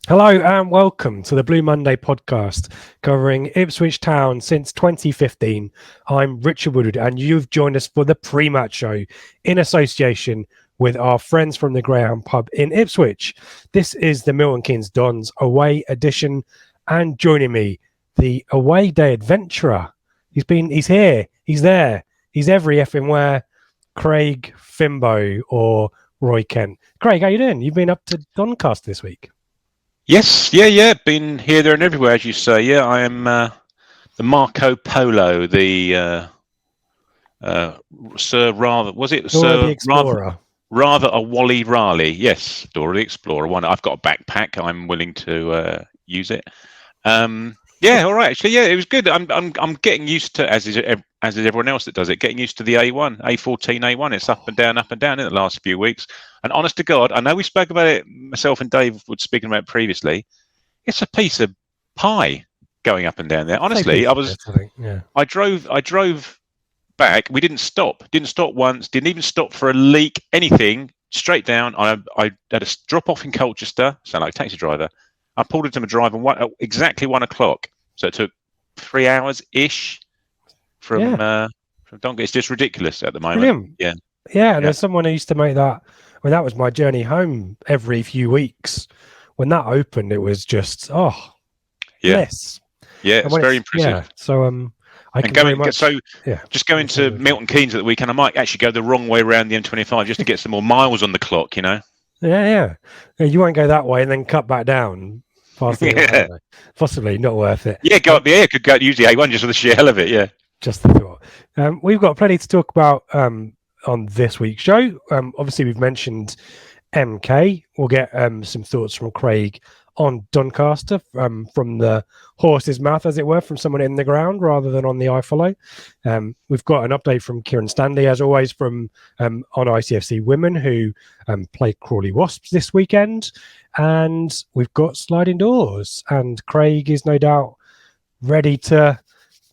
Hello and welcome to the Blue Monday podcast covering Ipswich Town since 2015. I'm Richard Woodward and you've joined us for the Prematch show in association with our friends from the Greyhound pub in Ipswich. This is the Milton Keynes Dons away edition, and joining me, the away day adventurer. He's here, he's there, he's every effing where. Craig Fimbo or Roy Kent. Craig, how you doing? You've been up to Doncaster this week. Yes, yeah. Been here, there, and everywhere, as you say. Yeah, I am the Marco Polo, the Sir rather was it Dora Sir the Explorer. rather a Wally Raleigh? Yes, Dora the Explorer. One. I've got a backpack. I'm willing to use it. Yeah, all right. Actually, yeah, it was good. I'm getting used to, as is everyone else that does it, getting used to the A1, A14, A1. It's up and down in the last few weeks. And honest to God, I know we spoke about it, myself and Dave were speaking about it previously. It's a piece of pie going up and down there. Honestly, I drove back. We didn't stop once, didn't even stop for a leak, anything, straight down. I had a drop off in Colchester, sound like a taxi driver. I pulled into my drive exactly 1 o'clock. So it took 3 hours ish from Doncaster. It's just ridiculous at the moment. Brilliant. Yeah. There's someone who used to make that. Well, that was my journey home every few weeks. When that opened, it was just bliss. Yeah, it's very impressive. Yeah, so just going to Milton Keynes at the weekend, I might actually go the wrong way around the M25 just to get some more miles on the clock, you know. Yeah. You won't go that way and then cut back down. Possibly not worth it. Yeah, go up the air. Could go use the A1 just for the sheer hell of it. Yeah, just the thought. We've got plenty to talk about on this week's show. Obviously, we've mentioned MK. We'll get some thoughts from Craig on Doncaster from the horse's mouth, as it were, from someone in the ground rather than on the iFollow. We've got an update from Kieren Standley, as always, from on ITFC Women, who played Crawley Wasps this weekend. And we've got Sliding Doors. And Craig is no doubt ready to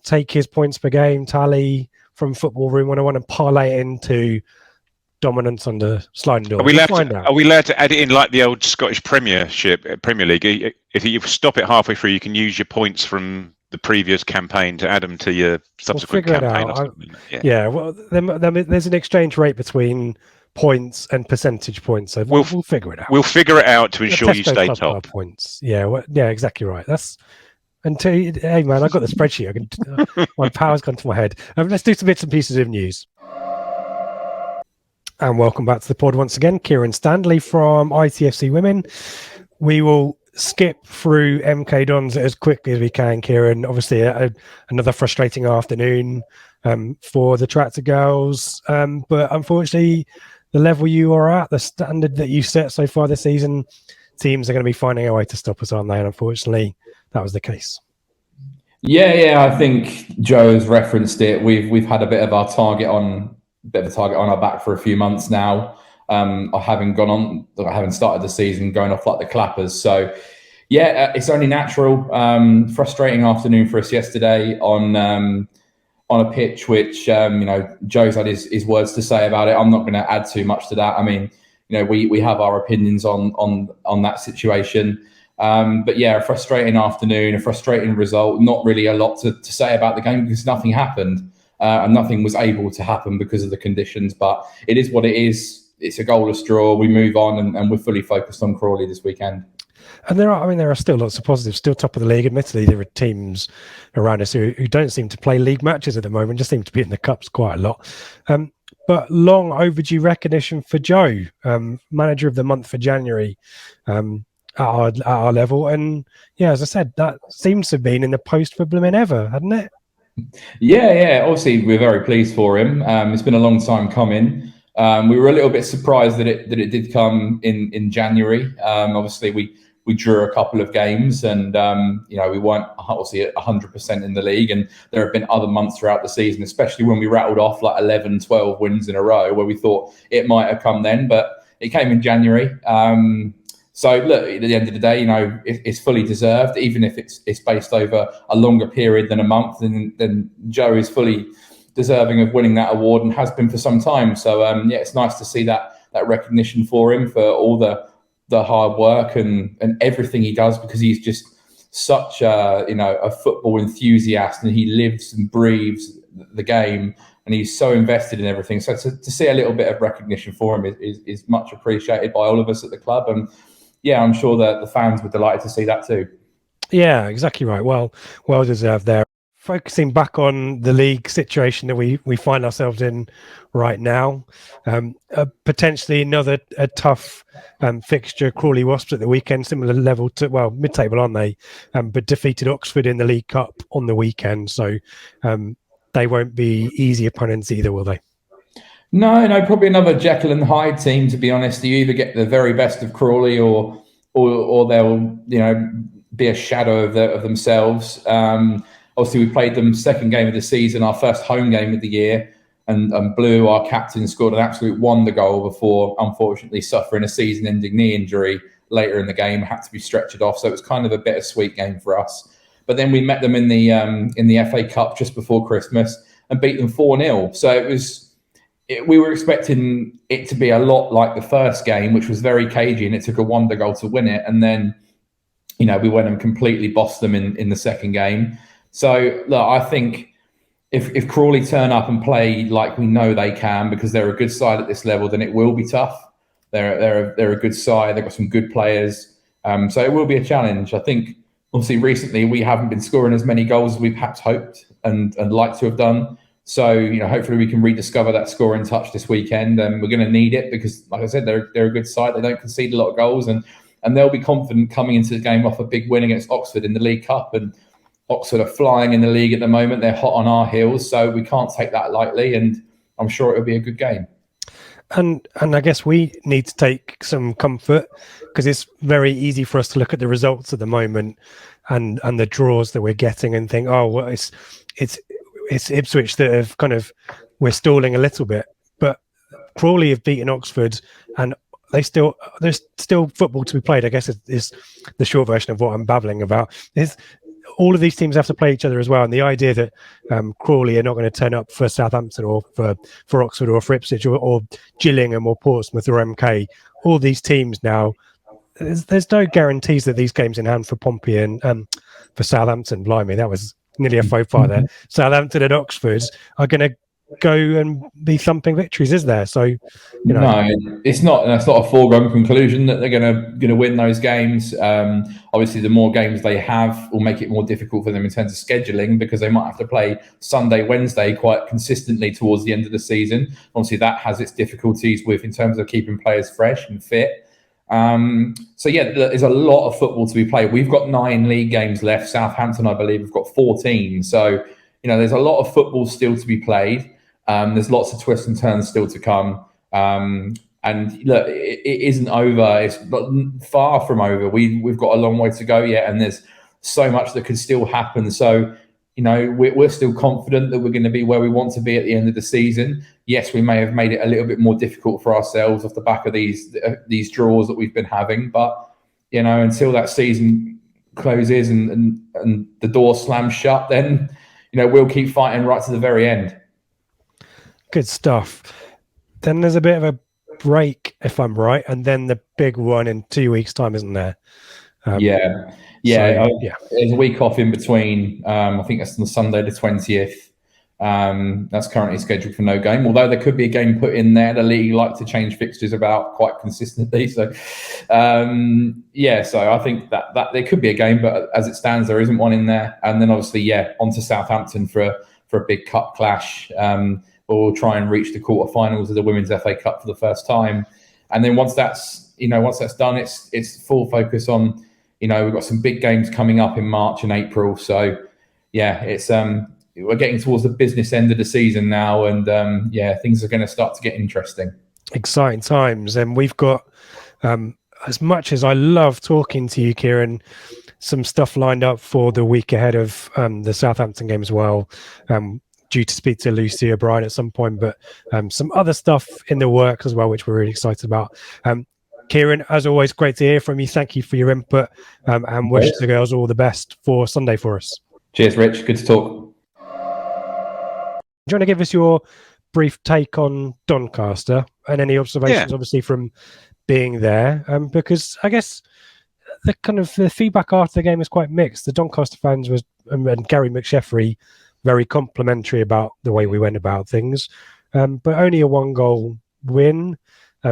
take his points per game tally from Football Room 101 and parlay it into dominance under Sliding Doors. Are we allowed to add it in like the old Scottish Premier League? If you stop it halfway through, you can use your points from the previous campaign to add them to your subsequent campaign. Or something. There's an exchange rate between points and percentage points, so we'll figure it out. We'll figure it out to ensure you stay top. Points. Yeah, exactly right. Hey man, I got the spreadsheet. My power's gone to my head. Let's do some bits and pieces of news. And welcome back to the pod once again. Kieren Standley from ITFC Women. We will skip through MK Dons as quickly as we can, Kieren. Obviously, another frustrating afternoon for the Tractor Girls. But unfortunately, the level you are at, the standard that you've set so far this season, teams are going to be finding a way to stop us, aren't they? And unfortunately, that was the case. Yeah. I think Joe has referenced it. We've had a bit of a target on our back for a few months now. I haven't started the season going off like the clappers. So yeah, it's only natural. Frustrating afternoon for us yesterday on a pitch which Joe's had his words to say about it. I'm not going to add too much to that. I mean, we have our opinions on that situation. But yeah, a frustrating afternoon, a frustrating result. Not really a lot to say about the game because nothing happened. And nothing was able to happen because of the conditions. But it is what it is. It's a goalless draw. We move on, and we're fully focused on Crawley this weekend. And there are still lots of positives. Still top of the league. Admittedly, there are teams around us who don't seem to play league matches at the moment. Just seem to be in the cups quite a lot. But long overdue recognition for Joe, manager of the month for January, at our level. And yeah, as I said, that seems to have been in the post for blooming ever, hadn't it? Yeah. Obviously, we're very pleased for him. It's been a long time coming. We were a little bit surprised that it did come in January. Obviously, we drew a couple of games, and we weren't obviously at 100% in the league. And there have been other months throughout the season, especially when we rattled off like 11, 12 wins in a row, where we thought it might have come then, but it came in January. So look, at the end of the day, it's fully deserved, even if it's based over a longer period than a month. Then Joe is fully deserving of winning that award and has been for some time. So it's nice to see that recognition for him for all the hard work and everything he does, because he's just such a football enthusiast, and he lives and breathes the game, and he's so invested in everything. So to see a little bit of recognition for him is much appreciated by all of us at the club. And yeah, I'm sure that the fans were delighted to see that too. Yeah, exactly right. Well deserved there. Focusing back on the league situation that we find ourselves in right now, potentially another tough fixture. Crawley Wasps at the weekend, similar level to, well, mid-table, aren't they? But defeated Oxford in the League Cup on the weekend, so they won't be easy opponents either, will they? No, probably another Jekyll and Hyde team, to be honest. You either get the very best of Crawley, or they'll be a shadow of themselves. Obviously, we played them second game of the season, our first home game of the year, and Blue, our captain, scored an absolute wonder goal before, unfortunately, suffering a season-ending knee injury later in the game, had to be stretchered off. So it was kind of a bittersweet game for us. But then we met them in the FA Cup just before Christmas and beat them 4-0. So we were expecting it to be a lot like the first game, which was very cagey, and it took a wonder goal to win it. And then, we went and completely bossed them in the second game. So look, I think if Crawley turn up and play like we know they can, because they're a good side at this level, then it will be tough. They're a good side. They've got some good players. So it will be a challenge. I think obviously recently we haven't been scoring as many goals as we perhaps hoped and liked to have done. So, hopefully we can rediscover that scoring touch this weekend, and we're going to need it because, like I said, they're a good side. They don't concede a lot of goals, and they'll be confident coming into the game off a big win against Oxford in the League Cup. And Oxford are flying in the league at the moment. They're hot on our heels, so we can't take that lightly, and I'm sure it'll be a good game. And I guess we need to take some comfort, because it's very easy for us to look at the results at the moment and the draws that we're getting and think, oh, well, it's Ipswich that have we're stalling a little bit. But Crawley have beaten Oxford, and there's still football to be played, I guess is the short version of what I'm babbling about. All of these teams have to play each other as well, and the idea that Crawley are not going to turn up for Southampton or for Oxford or for Ipswich or Gillingham or Portsmouth or MK, all these teams now, there's no guarantees that these games in hand for Pompey and for Southampton, blimey, that was nearly a faux pas there. Southampton and Oxford are going to go and be thumping victories, is there? So, no, it's not. That's not a foregone conclusion that they're going to win those games. Obviously, the more games they have will make it more difficult for them in terms of scheduling, because they might have to play Sunday, Wednesday quite consistently towards the end of the season. Obviously, that has its difficulties in terms of keeping players fresh and fit. So yeah, there's a lot of football to be played. We've got 9 league games left. Southampton, I believe, have got 14. So there's a lot of football still to be played. There's lots of twists and turns still to come. And look, it isn't over. It's far from over. We've got a long way to go yet, and there's so much that could still happen. So, we're still confident that we're going to be where we want to be at the end of the season. Yes, we may have made it a little bit more difficult for ourselves off the back of these draws that we've been having, but until that season closes and the door slams shut, then we'll keep fighting right to the very end. Good stuff. Then there's a bit of a break, if I'm right, and then the big one in 2 weeks' time, isn't there? Yeah. There's a week off in between. I think that's on Sunday the 20th. That's currently scheduled for no game, although there could be a game put in there. The league like to change fixtures about quite consistently. So, so I think that there could be a game, but as it stands, there isn't one in there. And then obviously, on to Southampton for a big cup clash. We'll try and reach the quarterfinals of the Women's FA Cup for the first time. And then once that's done, it's full focus on, we've got some big games coming up in March and April. So it's we're getting towards the business end of the season now, and things are going to start to get interesting. Exciting times. And we've got a as much as I love talking to you, Kieren, some stuff lined up for the week ahead of the Southampton game as well. Due to speak to Lucy O'Brien at some point, but some other stuff in the works as well, which we're really excited about. Kieren, as always, great to hear from you. Thank you for your input, and wish the girls all the best for Sunday for us. Cheers, Rich. Good to talk. Do you want to give us your brief take on Doncaster and any observations, obviously, from being there? Because I guess the feedback after the game was quite mixed. The Doncaster fans and Gary McSheffrey very complimentary about the way we went about things, but only a 1-goal win.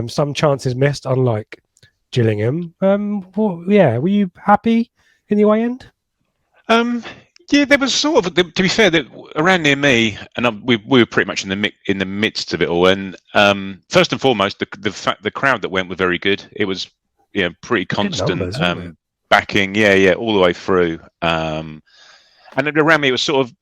Some chances missed, unlike Gillingham. Were you happy in the away end? Yeah, there was sort of, to be fair, that around near me, and we were pretty much in the midst of it all. And first and foremost, the crowd that went were very good. It was pretty constant numbers, backing, all the way through. And around me, it was sort of,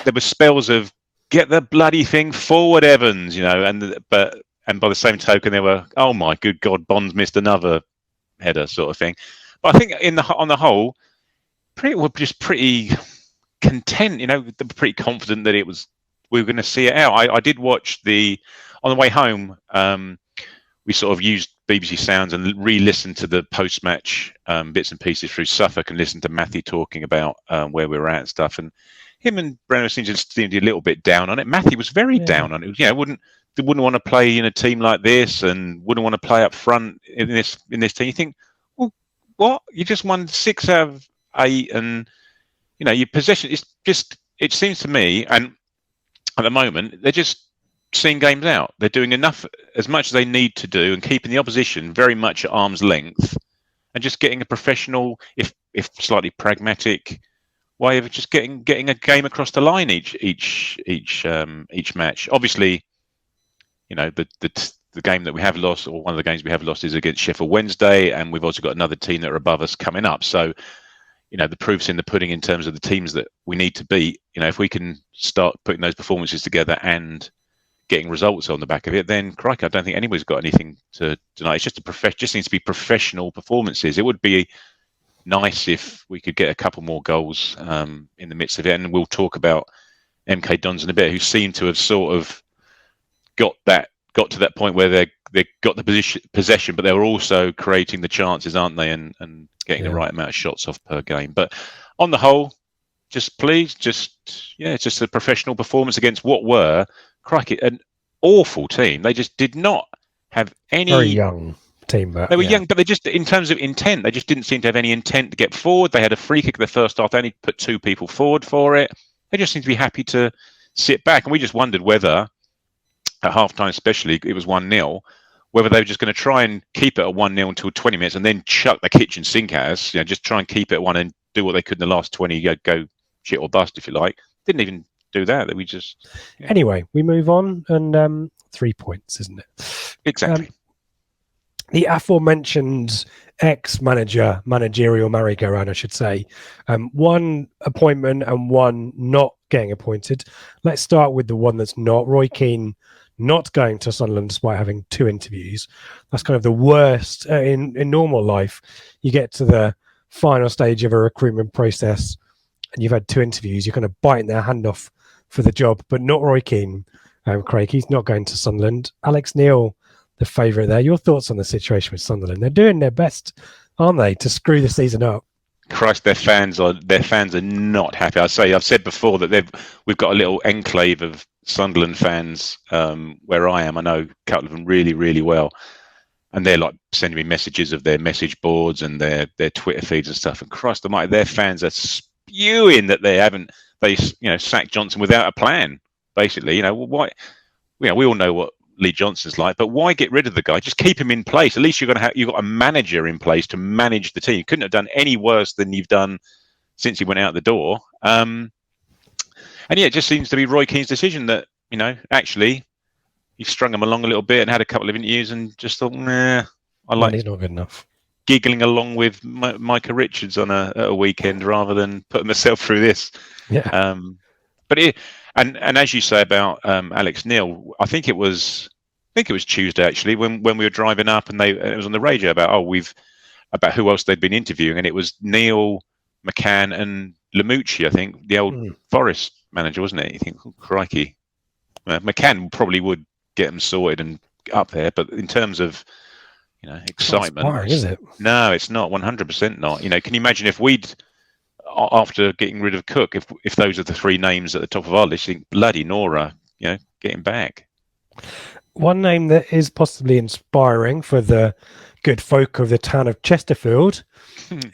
there were spells of get the bloody thing forward, Evans, and by the same token, there were, oh my good God, Bond's missed another header sort of thing. But I think on the whole, we're just pretty content, pretty confident that we were going to see it out. I did watch on the way home, we sort of used BBC Sounds and re-listened to the post-match bits and pieces through Suffolk and listened to Matthew talking about where we were at and stuff. And him and Brennan seemed a little bit down on it. Matthew was very down on it. Wouldn't want to play in a team like this and wouldn't want to play up front in this team. You think, well, what? You just won 6 out of 8 and your possession is just, it seems to me, and at the moment they're just seeing games out. They're doing as much as they need to do and keeping the opposition very much at arm's length and just getting a professional, if slightly pragmatic way of just getting a game across the line each match. Obviously, the game that we have lost, or one of the games we have lost, is against Sheffield Wednesday, and we've also got another team that are above us coming up. So, the proof's in the pudding in terms of the teams that we need to beat. If we can start putting those performances together and getting results on the back of it, then crikey, I don't think anybody's got anything to deny. It's just just needs to be professional performances. It would be nice if we could get a couple more goals in the midst of it, and we'll talk about MK Dons in a bit, who seem to have sort of got to that point where they got the possession, but they were also creating the chances, aren't they, and getting the right amount of shots off per game. But on the whole, just a professional performance against what were, crikey, an awful team. They just did not have any... Very young team. They were young, but they just, in terms of intent, they just didn't seem to have any intent to get forward. They had a free kick in the first half. They only put 2 people forward for it. They just seemed to be happy to sit back. And we just wondered whether, at half-time especially, it was 1-0, whether they were just going to try and keep it at 1-0 until 20 minutes and then chuck the kitchen sink at us, just try and keep it at 1 and do what they could in the last 20, go shit or bust, if you like. Didn't even do that. We just... Yeah. Anyway, we move on, and 3 points, isn't it? Exactly. The aforementioned managerial merry-go-round, I should say. 1 appointment and 1 not getting appointed. Let's start with the one that's not. Roy Keane not going to Sunderland despite having 2 interviews. That's kind of the worst in normal life. You get to the final stage of a recruitment process and you've had 2 interviews. You're kind of biting their hand off for the job, but not Roy Keane. Craig, he's not going to Sunderland. Alex Neil, the favourite there. Your thoughts on the situation with Sunderland? They're doing their best, aren't they, to screw the season up? Christ, their fans are not happy. I've said before that we've got a little enclave of Sunderland fans where I am. I know a couple of them really, really well, and they're like sending me messages of their message boards and their Twitter feeds and stuff. And Christ almighty, their fans are spewing that they sacked Johnson without a plan. Basically, why? We all know what Lee Johnson's like, but why get rid of the guy? Just keep him in place. At least you've got a manager in place to manage the team. You couldn't have done any worse than you've done since he went out the door. And it just seems to be Roy Keane's decision that actually he strung him along a little bit and had a couple of interviews and just thought, I like he's not good enough. Giggling along with Micah Richards on a weekend rather than putting myself through this. Yeah. But and as you say about Alex Neil, I think it was think it was Tuesday actually when we were driving up, and it was on the radio about about who else they'd been interviewing, and it was Neil, McCann, and Lamucci, I think, the old Forest manager, wasn't it? You think, oh, crikey, McCann probably would get them sorted and up there, but in terms of excitement, is it? No, it's not. 100% not. Can you imagine if we'd, after getting rid of Cook, if those are the three names at the top of our list, you think bloody Nora, getting back. One name that is possibly inspiring for the good folk of the town of Chesterfield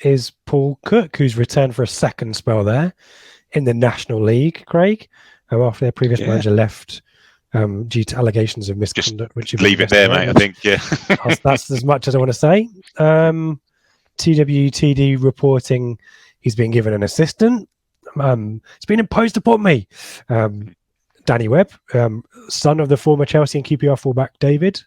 is Paul Cook, who's returned for a second spell there in the National League, Craig, after their previous manager left due to allegations of misconduct. Just leave it there, mate, I think, yeah. That's as much as I want to say. TWTD reporting he's been given an assistant. It's been imposed upon me. Danny Webb, son of the former Chelsea and QPR fullback David,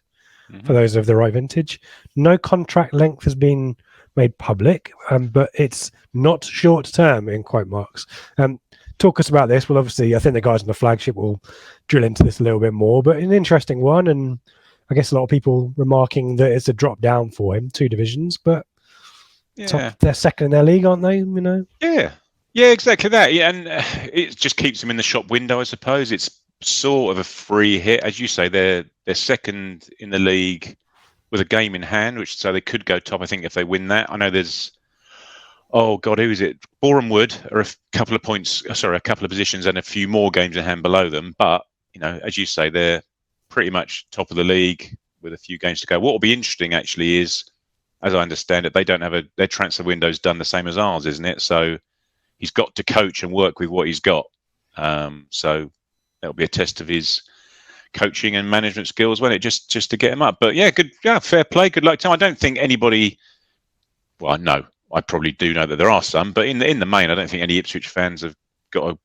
for those of the right vintage. No contract length has been made public, but it's not short term in quote marks. Talk us about this. Well, obviously, I think the guys on the Flagship will drill into this a little bit more, but an interesting one, and I guess a lot of people remarking that it's a drop down for him, 2 divisions, but they're second in their league, aren't they? Yeah, exactly that. Yeah, and it just keeps them in the shop window, I suppose. It's sort of a free hit, as you say. They're second in the league with a game in hand, so they could go top. I think if they win that, I know there's who is it? Boreham Wood are a couple of positions and a few more games in hand below them. But as you say, they're pretty much top of the league with a few games to go. What will be interesting actually is, as I understand it, they don't have their transfer window's done the same as ours, isn't it? So he's got to coach and work with what he's got. So that'll be a test of his coaching and management skills, won't it? Just to get him up. But fair play, good luck to him. I don't think anybody. Well, no, I probably do know that there are some, but in the main, I don't think any Ipswich fans have got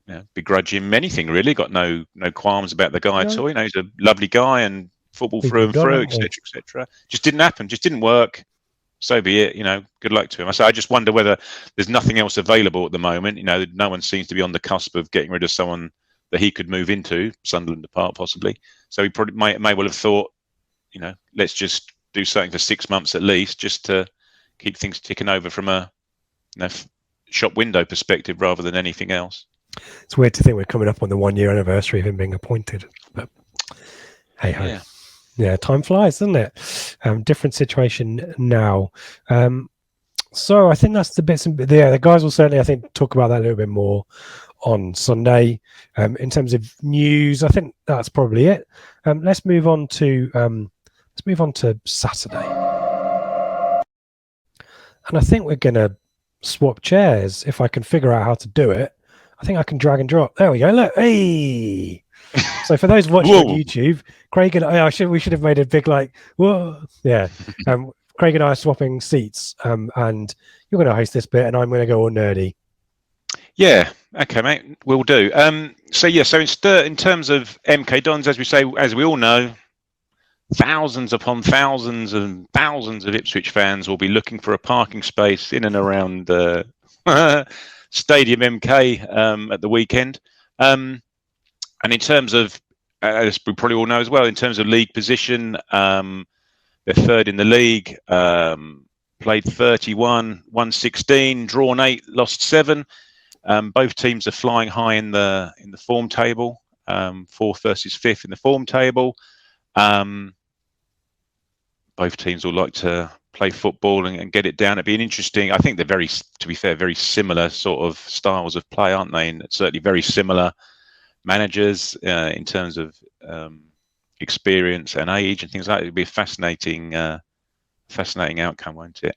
to begrudge him anything really. Got no qualms about the guy at all. He's a lovely guy and football through and through, etc., etc. Just didn't happen. Just didn't work. So be it. Good luck to him. I just wonder whether there's nothing else available at the moment. No one seems to be on the cusp of getting rid of someone that he could move into, Sunderland apart possibly. So he probably may well have thought, let's just do something for 6 months at least, just to keep things ticking over from a shop window perspective rather than anything else. It's weird to think we're coming up on the 1-year anniversary of him being appointed, but hey ho. Yeah, time flies, doesn't it? Different situation now. So I think that's the bits. The guys will certainly, I think, talk about that a little bit more on Sunday. In terms of news, I think that's probably it. Let's move on to Saturday, and I think we're gonna swap chairs if I can figure out how to do it. I think I can drag and drop. There we go. Look, hey. So for those watching on YouTube, Craig and we should have made a big whoa, yeah. Craig and I are swapping seats, and you're going to host this bit, and I'm going to go all nerdy. Yeah, okay, mate, we'll do. So in terms of MK Dons, as we all know, thousands upon thousands and thousands of Ipswich fans will be looking for a parking space in and around Stadium MK at the weekend. And in terms of, as we probably all know as well, in terms of league position, they're third in the league, played 31, won 16, drawn 8, lost 7. Both teams are flying high in the form table, 4th versus 5th in the form table. Both teams will like to play football and get it down. It'd be an interesting. I think they're very similar sort of styles of play, aren't they? And certainly very similar managers in terms of experience and age and things like that. It'd be a fascinating outcome, won't it?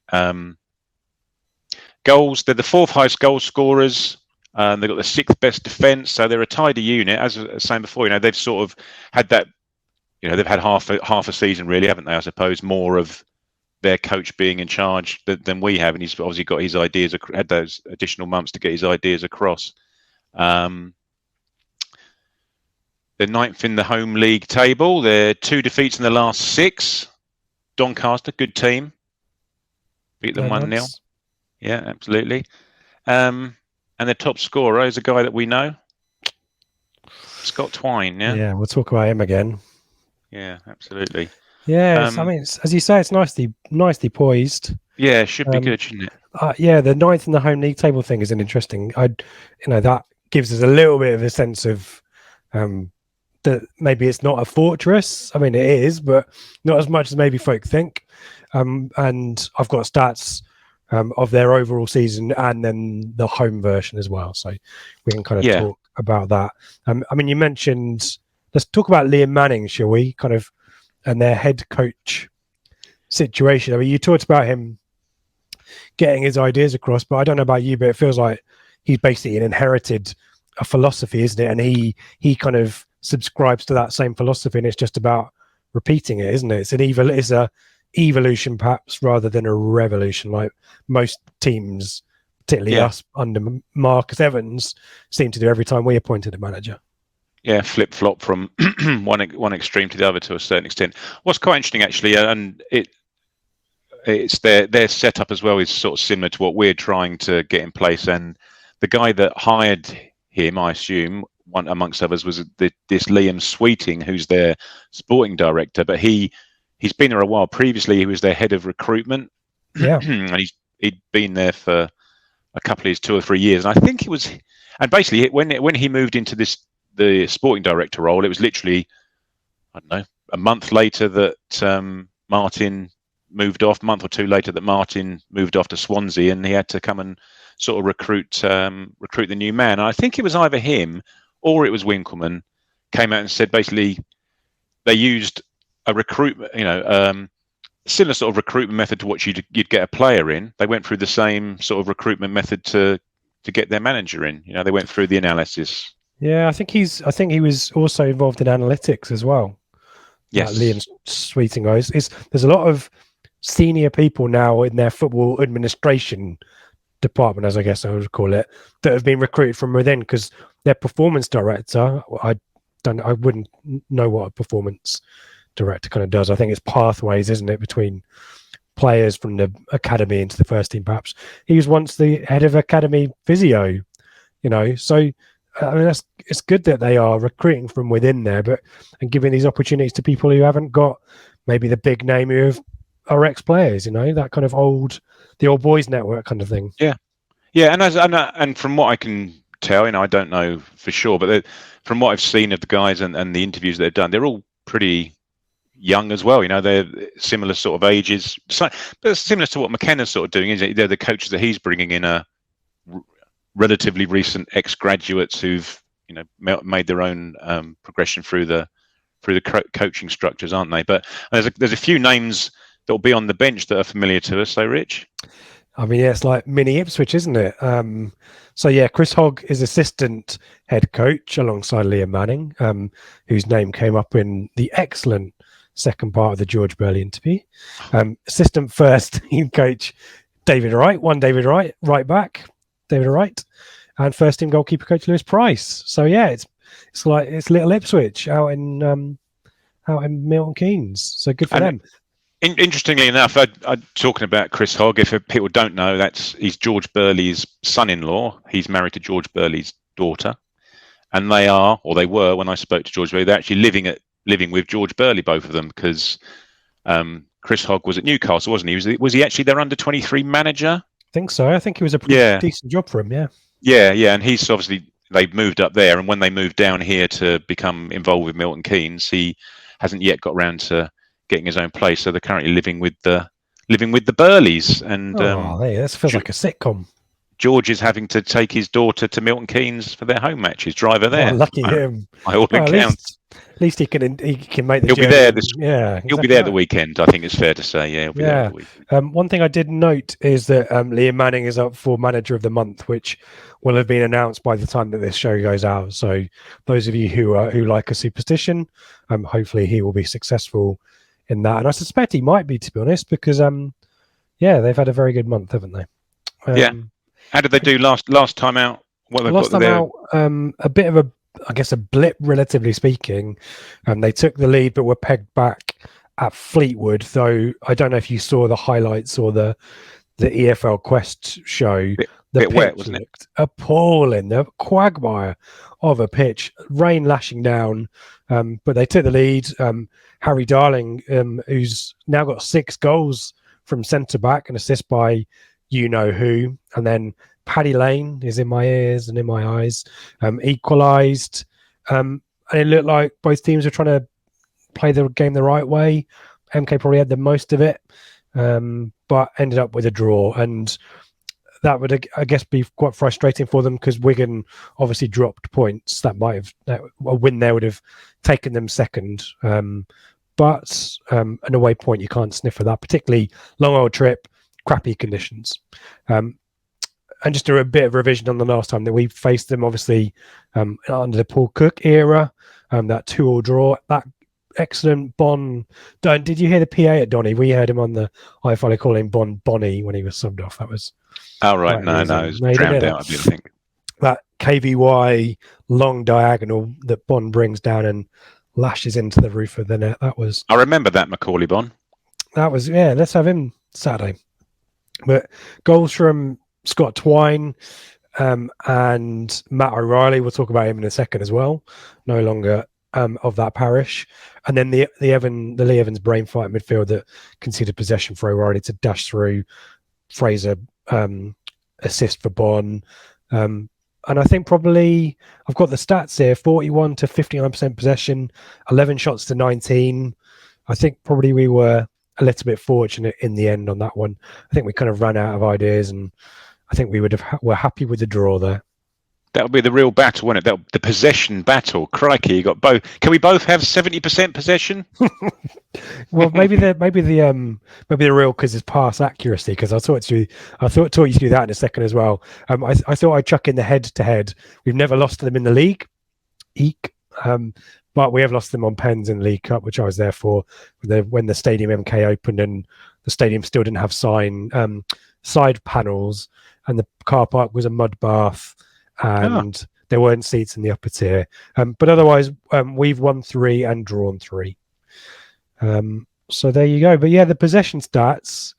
Goals, they're the 4th highest goal scorers. They've got the 6th best defence, so they're a tidy unit. As I was saying before, they've sort of had that. They've had half a season, really, haven't they? I suppose more of their coach being in charge than we have, and he's obviously got his ideas. Had those additional months to get his ideas across. They're 9th in the home league table. They're 2 defeats in the last 6. Doncaster, good team. Beat them 1-0. Yeah, absolutely. And their top scorer is a guy that we know, Scott Twine. Yeah, we'll talk about him again. Yeah, absolutely. Yes, I mean, as you say, it's nicely poised. Yeah, it should be good, shouldn't it? Yeah, the ninth in the home league table thing is an interesting. That gives us a little bit of a sense of that maybe it's not a fortress. I mean, it is, but not as much as maybe folk think. And I've got stats of their overall season and then the home version as well, so we can kind of talk about that. I mean, you mentioned. Let's talk about Liam Manning, shall we? Kind of, and their head coach situation. I mean, you talked about him getting his ideas across, but I don't know about you, but it feels like he's basically inherited a philosophy, isn't it? And he kind of subscribes to that same philosophy, and it's just about repeating it, isn't it? It's a evolution perhaps rather than a revolution, like most teams, particularly us under Marcus Evans, seem to do every time we appointed a manager. Yeah, flip flop from one extreme to the other to a certain extent. What's quite interesting, actually, and it's their setup as well is sort of similar to what we're trying to get in place. And the guy that hired him, I assume, one amongst others, was this Liam Sweeting, who's their sporting director. But he's been there a while. Previously, he was their head of recruitment. Yeah, and he'd been there for a couple of years, 2 or 3 years. And I think it was, and basically when he moved into the sporting director role, it was literally, I don't know, a month later that Martin moved off, month or two later that Martin moved off to Swansea, and he had to come and sort of recruit the new man. And I think it was either him or it was Winkleman came out and said basically they used a recruitment, similar sort of recruitment method to what you'd get a player in. They went through the same sort of recruitment method to get their manager in. They went through the analysis. Yeah, I think he was also involved in analytics as well. Yes, Liam Sweeting guys. There's a lot of senior people now in their football administration department, as I guess I would call it, that have been recruited from within, because their performance director, I wouldn't know what a performance director kind of does. I think it's pathways, isn't it, between players from the academy into the first team. Perhaps he was once the head of academy physio, so I mean, it's good that they are recruiting from within there, and giving these opportunities to people who haven't got maybe the big name who are ex-players, that kind of the old boys network kind of thing. Yeah, and from what I can tell, I don't know for sure, but from what I've seen of the guys and the interviews they've done, they're all pretty young as well. They're similar sort of ages, but similar to what McKenna's sort of doing. Is it? They're the coaches that he's bringing in are relatively recent ex-graduates who've made their own progression through the coaching structures, aren't they? But there's a few names that will be on the bench that are familiar to us. So, Rich, I mean, yeah, it's like mini Ipswich, isn't it? So yeah, Chris Hogg is assistant head coach alongside Liam Manning, whose name came up in the excellent second part of the George Burley interview. Assistant first team coach David Wright, right back David Wright, and first team goalkeeper coach Lewis Price. So yeah, it's little Ipswich out in Milton Keynes. So good for them. Interestingly enough, I'm talking about Chris Hogg. If people don't know, he's George Burley's son-in-law. He's married to George Burley's daughter, and they were when I spoke to George Burley. They're actually living with George Burley, both of them, because Chris Hogg was at Newcastle, wasn't he? Was he actually their under-23 manager? I think so. I think it was a pretty decent job for him. Yeah, and he's obviously they've moved up there, and when they moved down here to become involved with Milton Keynes, he hasn't yet got around to getting his own place. So they're currently living with the Burleys, and this feels like a sitcom. George is having to take his daughter to Milton Keynes for their home matches. Drive her there. Lucky him. By all accounts. At least he can make the He'll journey. Be there. Exactly. He'll be there the weekend. I think it's fair to say. Yeah, he'll be there the weekend. One thing I did note is that Liam Manning is up for Manager of the Month, which will have been announced by the time that this show goes out. So those of you who like a superstition, hopefully he will be successful in that. And I suspect he might be, to be honest, because they've had a very good month, haven't they? How did they do last time out? Last time out, a bit of a blip, relatively speaking. They took the lead, but were pegged back at Fleetwood. Though I don't know if you saw the highlights or the EFL Quest show. The Bit wet, pitch wasn't it? looked appalling. The quagmire of a pitch, rain lashing down. But they took the lead. Harry Darling, who's now got 6 goals from centre back and assist by you know who, and then Paddy Lane is in my ears and in my eyes. Equalised, and it looked like both teams were trying to play the game the right way. MK probably had the most of it, but ended up with a draw, and that would, I guess, be quite frustrating for them because Wigan obviously dropped points. That might have a win there would have taken them second. But an away point, you can't sniff at that, particularly long old trip, crappy conditions. And just a bit of revision on the last time that we faced them, obviously, under the Paul Cook era, that 2-2 draw, that excellent Bon. Did you hear the PA at Donny? We heard him on the I finally call him Bonnie when he was subbed off. That was... Oh, right. No, it's drowned out a bit, I think. That KVY long diagonal that Bond brings down and lashes into the roof of the net. That was... I remember that, Macaulay Bon. That was, yeah, let's have him Saturday. But goals from Scott Twine and Matt O'Reilly. We'll talk about him in a second as well. No longer of that parish. And then the Lee Evans brain fight midfield that conceded possession for O'Reilly to dash through. Fraser assist for Bon. And I think probably I've got the stats here: 41 to 59% possession, 11 shots to 19. I think probably we were a little bit fortunate in the end on that one. I think we kind of ran out of ideas, and I think we were happy with the draw there. That would be the real battle, wouldn't it? The possession battle. Crikey, you got both. Can we both have 70% possession? Well, maybe the real quiz is pass accuracy, because I'll talk you through that in a second as well. I thought I'd chuck in the head-to-head. We've never lost to them in the league, but we have lost them on pens in the League Cup, which I was there for when the Stadium MK opened and the stadium still didn't have side panels, and the car park was a mud bath, and there weren't seats in the upper tier. But otherwise, we've won 3 and drawn 3. So there you go. But yeah, the possession stats,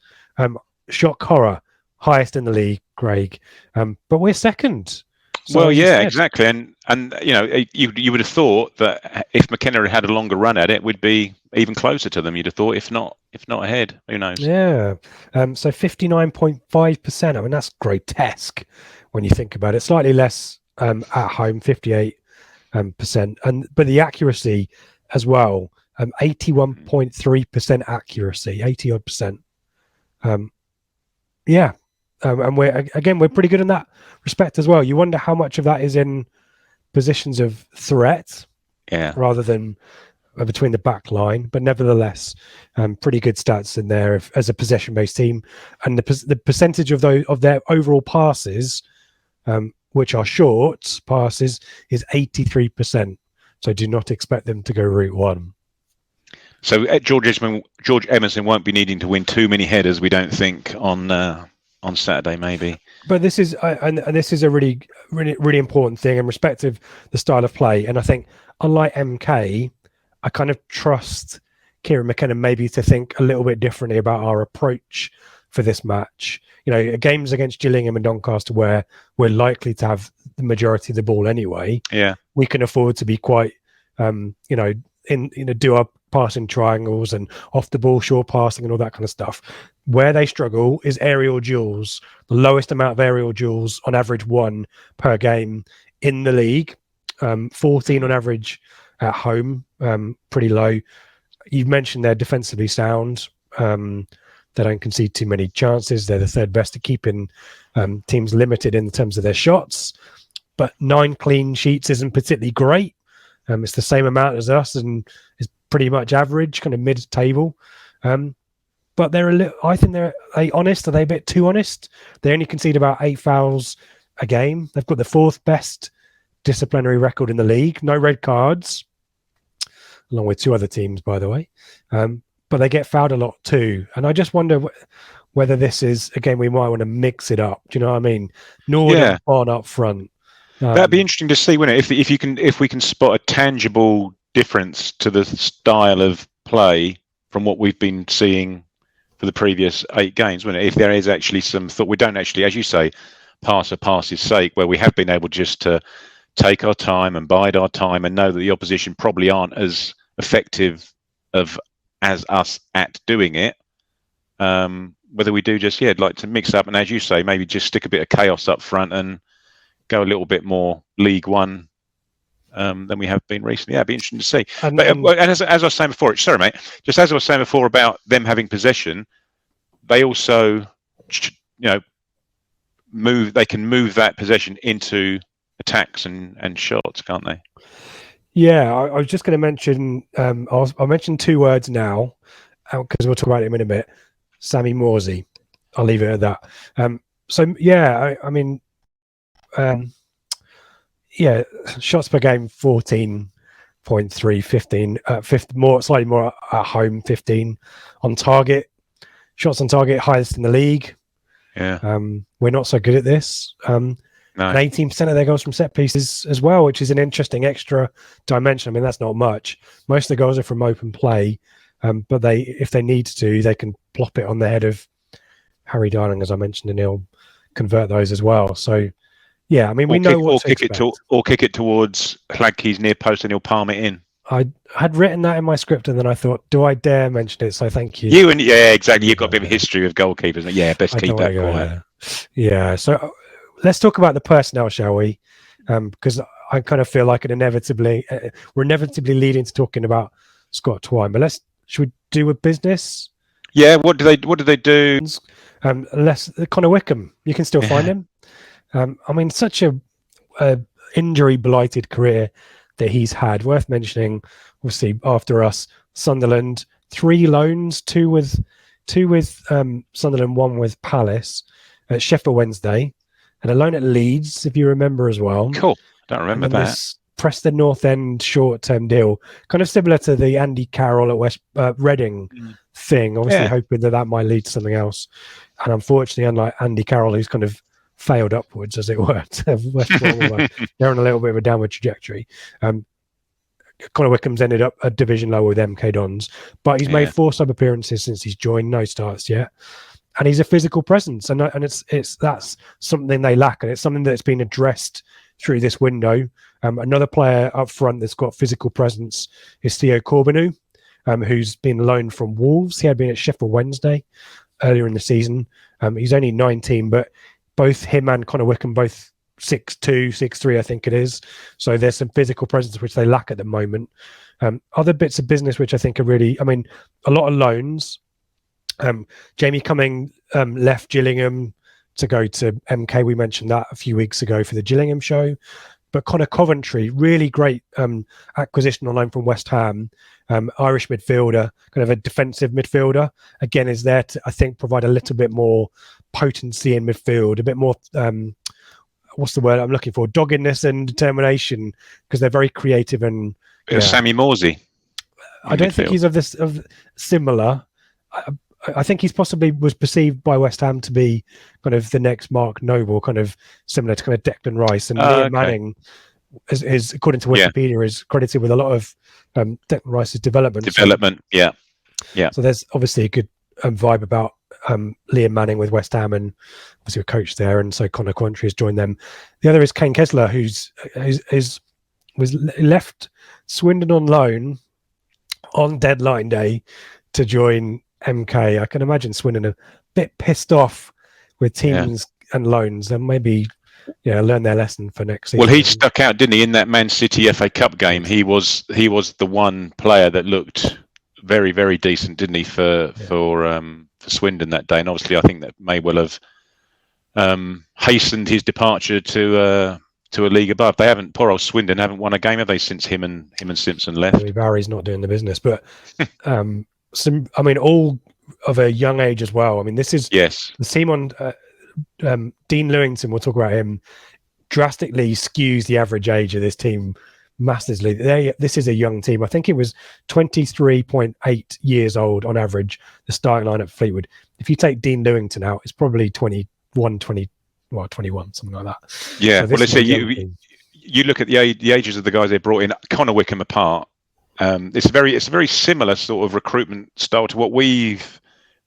shock horror, highest in the league, Craig. But we're second. So well, yeah, exactly. And you know, you would have thought that if McKenna had a longer run at it, we'd be even closer to them. You'd have thought, if not ahead. Who knows? Yeah. So 59.5%. I mean, that's grotesque when you think about it. Slightly less at home, 58%. But the accuracy as well. 81.3% accuracy, 80-odd%. Yeah. And we're pretty good in that respect as well. You wonder how much of that is in positions of threat, rather than between the back line. But nevertheless, pretty good stats in there as a possession-based team, and the percentage of their overall passes, which are short passes, is 83%. So do not expect them to go route one. So George Emerson won't be needing to win too many headers, we don't think, on Saturday, maybe. But this is and this is a really, really, really important thing in respect of the style of play. And I think, unlike MK, I kind of trust Kieran McKenna maybe to think a little bit differently about our approach for this match. You know, games against Gillingham and Doncaster, where we're likely to have the majority of the ball anyway. Yeah, we can afford to be quite, do our passing triangles and off the ball short passing and all that kind of stuff. Where they struggle is aerial duels. The lowest amount of aerial duels on average 1 per game in the league, 14 on average at home, pretty low. You've mentioned they're defensively sound. They don't concede too many chances. They're the third best at keeping teams limited in terms of their shots. But 9 clean sheets isn't particularly great. It's the same amount as us and is pretty much average, kind of mid-table. But I think are they honest? Are they a bit too honest? They only concede about 8 fouls a game. They've got the 4th best disciplinary record in the league. No red cards, along with 2 other teams, by the way. But they get fouled a lot too. And I just wonder whether this is a game we might want to mix it up. Do you know what I mean? Norwood on up front. That'd be interesting to see, wouldn't it? If we can spot a tangible difference to the style of play from what we've been seeing for the previous 8 games, wouldn't it? If there is actually some thought, we don't actually, as you say, pass a pass's sake, where we have been able just to take our time and bide our time and know that the opposition probably aren't as effective as us at doing it. Whether we do just, like to mix up and, as you say, maybe just stick a bit of chaos up front and go a little bit more League One than we have been recently. Yeah, it'd be interesting to see. And as I was saying before, sorry, mate, just as I was saying before about them having possession, they also, they can move that possession into attacks and shots, can't they? Yeah, I was just going to mention, I'll mention two words now, because we'll talk about it in a bit. Sammy Morsey. I'll leave it at that. Shots per game 14.3, 15, slightly more at home, 15 on target. Shots on target highest in the league. Yeah. We're not so good at this. No. And 18% of their goals from set pieces as well, which is an interesting extra dimension. I mean, that's not much. Most of the goals are from open play, but if they need to, they can plop it on the head of Harry Darling, as I mentioned, and he'll convert those as well. So, yeah, I mean, we know what to expect. Or kick it towards Hladkey's near post and he'll palm it in. I had written that in my script, and then I thought, do I dare mention it? So thank you. Yeah, exactly. You've got a bit of a history with goalkeepers. Yeah, best keep that quiet. Yeah, so let's talk about the personnel, shall we? Because I kind of feel like we're inevitably leading to talking about Scott Twine. But should we do with business? Yeah. What do they do? Connor Wickham. You can still find him. I mean, such a injury blighted career that he's had. Worth mentioning, obviously, after us, Sunderland, 3 loans, two with Sunderland, 1 with Palace, at Sheffield Wednesday, and a loan at Leeds, if you remember as well. Cool. Don't remember that. This Preston North End short-term deal, kind of similar to the Andy Carroll at Reading thing. Obviously, hoping that might lead to something else. And unfortunately, unlike Andy Carroll, who's kind of failed upwards, as it were, they're on a little bit of a downward trajectory. Connor Wickham's ended up a division lower with MK Dons, but he's made 4 sub appearances since he's joined, no starts yet, and he's a physical presence, and that's something they lack, and it's something that's been addressed through this window. Another player up front that's got physical presence is Theo Corbeanu, who's been loaned from Wolves. He had been at Sheffield Wednesday earlier in the season. He's only 19, but both him and Connor Wickham, both 6'2", 6'3", I think it is. So there's some physical presence which they lack at the moment. Other bits of business which I think are really, I mean, a lot of loans. Jamie Cumming left Gillingham to go to MK. We mentioned that a few weeks ago for the Gillingham show. But Connor Coventry, really great acquisition on loan from West Ham. Irish midfielder, kind of a defensive midfielder. Again, is there to, I think, provide a little bit more potency in midfield, a bit more, what's the word I'm looking for? Doggedness and determination, because they're very creative and... Sammy Morsey. I don't think he's of similar. I think he's possibly was perceived by West Ham to be kind of the next Mark Noble, kind of similar to kind of Declan Rice. And Liam Manning is, according to Wikipedia, is credited with a lot of Declan Rice's development. Yeah. So there's obviously a good vibe about Liam Manning with West Ham, and obviously a coach there, and so Connor Coventry has joined them. The other is Kane Kessler, was left Swindon on loan on deadline day to join MK. I can imagine Swindon a bit pissed off with teams and loans, and maybe learn their lesson for next season. Well, he stuck out, didn't he, in that Man City FA Cup game? He was the one player that looked very, very decent, didn't he, for Swindon that day? And obviously, I think that may well have hastened his departure to a league above. They haven't. Poor old Swindon haven't won a game, have they, since him and Simpson left? Barry's not doing the business, but all of a young age as well. I mean, this is the team on Dean Lewington. We'll talk about him. Drastically skews the average age of this team massively. This is a young team. I think it was 23.8 years old on average, the starting line at Fleetwood. If you take Dean Lewington out, it's probably 21, something like that. Yeah. So let's say you look at the ages of the guys they brought in, Connor Wickham apart. It's a very similar sort of recruitment style to what we've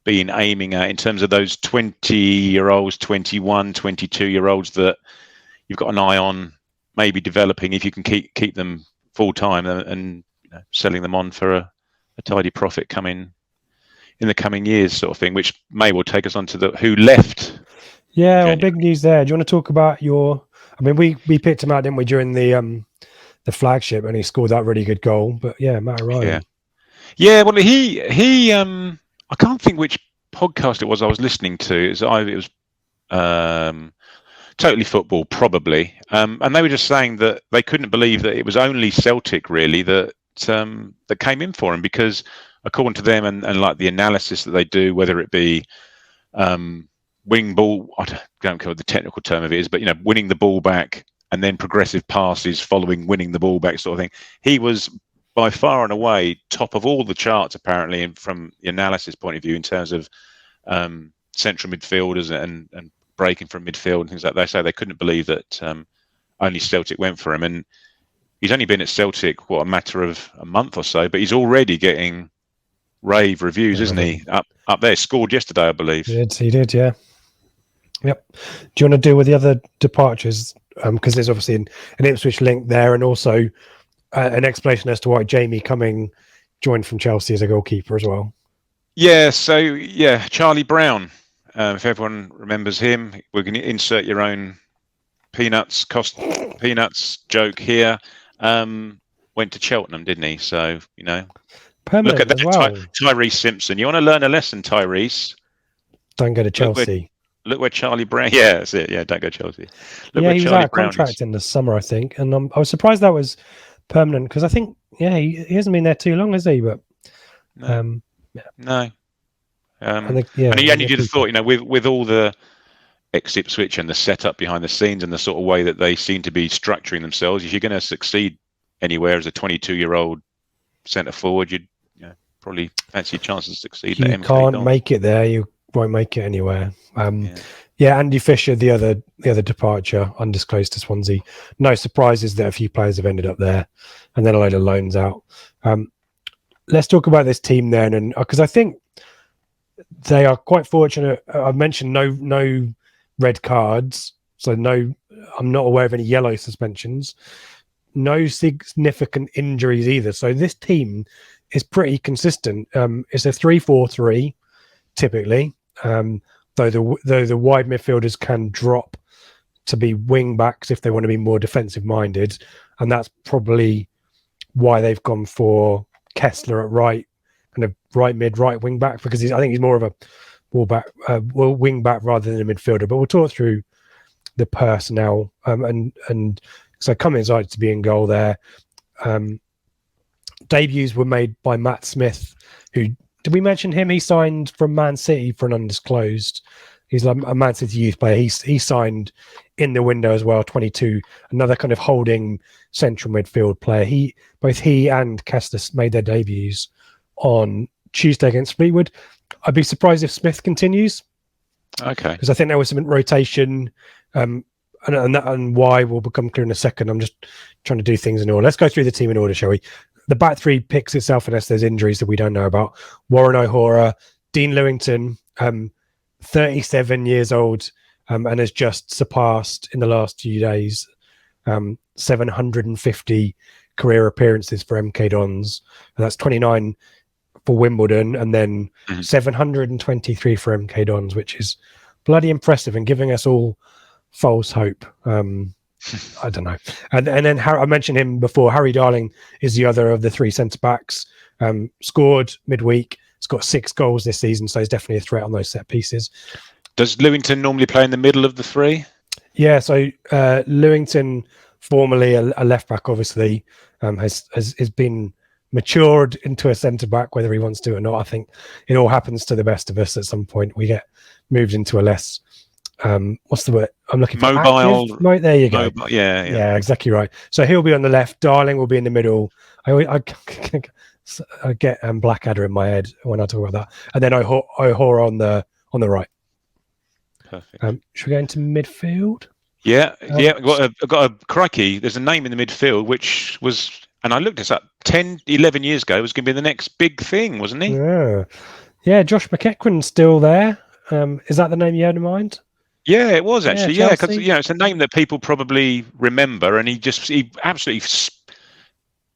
been aiming at in terms of those 20-year-olds, 21, 22-year-olds that you've got an eye on maybe developing if you can keep them full time and selling them on for a tidy profit coming in the coming years, sort of thing, which may well take us on to the who left. Yeah, well, big news there. Do you want to talk about your? I mean, we picked him out, didn't we, during the flagship, and he scored that really good goal. But yeah, Matt O'Reilly. Yeah. Well, he I can't think which podcast it was I was listening to. It was Totally Football, probably, and they were just saying that they couldn't believe that it was only Celtic really that came in for him, because according to them and like the analysis that they do, whether it be winning ball, I don't know what the technical term of it is, but winning the ball back and then progressive passes following winning the ball back, sort of thing. He was by far and away top of all the charts, apparently, and from the analysis point of view, in terms of central midfielders and breaking from midfield and things like that. They say they couldn't believe that only Celtic went for him, and he's only been at Celtic a matter of a month or so, but he's already getting rave reviews, isn't he? Up there, scored yesterday, I believe. He did, yeah. Yep. Do you want to deal with the other departures? Because there's obviously an Ipswich link there, and also an explanation as to why Jamie Cumming joined from Chelsea as a goalkeeper as well. Yeah. So Charlie Brown. If everyone remembers him, we're going to insert your own peanuts joke here. Went to Cheltenham, didn't he? So permanent look at that. As well. Tyrese Simpson. You want to learn a lesson, Tyrese? Don't go to Chelsea. Look where Charlie Brown. Yeah, that's it. Yeah, don't go Chelsea. He was out of contract in the summer, I think, and I was surprised that was permanent, because I think he hasn't been there too long, has he? But no. And you'd have thought, with all the ex-Ipswich and the setup behind the scenes and the sort of way that they seem to be structuring themselves, if you're going to succeed anywhere as a 22-year-old centre forward, you'd probably fancy your chances of succeeding. You can't make it there. You won't make it anywhere. Andy Fisher, the other departure, undisclosed to Swansea. No surprises that a few players have ended up there, and then a load of loans out. Let's talk about this team then, and because I think they are quite fortunate. I've mentioned no red cards, so I'm not aware of any yellow suspensions. No significant injuries either. So this team is pretty consistent. It's a 3-4-3 typically, though the wide midfielders can drop to be wing backs if they want to be more defensive minded, and that's probably why they've gone for Kessler at right, kind of right mid, right wing back, because I think he's more of a wing back rather than a midfielder. But we'll talk through the personnel, and so Cummings likes to be in goal there. Debuts were made by Matt Smith, who, did we mention him? He signed from Man City for an undisclosed. He's like a Man City youth player. He signed in the window as well, 22, another kind of holding central midfield player. Both he and Kessler made their debuts on Tuesday against Fleetwood. I'd be surprised if Smith continues. Okay. Because I think there was some rotation, and why will become clear in a second. I'm just trying to do things in order. Let's go through the team in order, shall we? The back three picks itself unless there's injuries that we don't know about. Warren O'Hora, Dean Lewington, 37 years old, and has just surpassed in the last few days 750 career appearances for MK Dons, and that's 29 for Wimbledon, and then 723 for MK Dons, which is bloody impressive and giving us all false hope. I don't know. And then I mentioned him before. Harry Darling is the other of the three centre backs. Scored midweek. He's got 6 goals this season, so he's definitely a threat on those set pieces. Does Lewington normally play in the middle of the three? Yeah, so Lewington, formerly a left back, obviously, has been matured into a centre back, whether he wants to or not. I think it all happens to the best of us at some point. We get moved into a less what's the word I'm looking for? Mobile. Active? Right, there you go. Mobile, yeah, exactly right. So he'll be on the left. Darling will be in the middle. I get Blackadder in my head when I talk about that, and then O'Hora on the right. Perfect. Should we go into midfield? Yeah. I've got a crikey. There's a name in the midfield which was, and I looked this up 10, 11 years ago. It was going to be the next big thing, wasn't he? Yeah. Yeah, Josh McEachran's still there. Is that the name you had in mind? Yeah, it was actually. Yeah, because Chelsea. it's a name that people probably remember, and he absolutely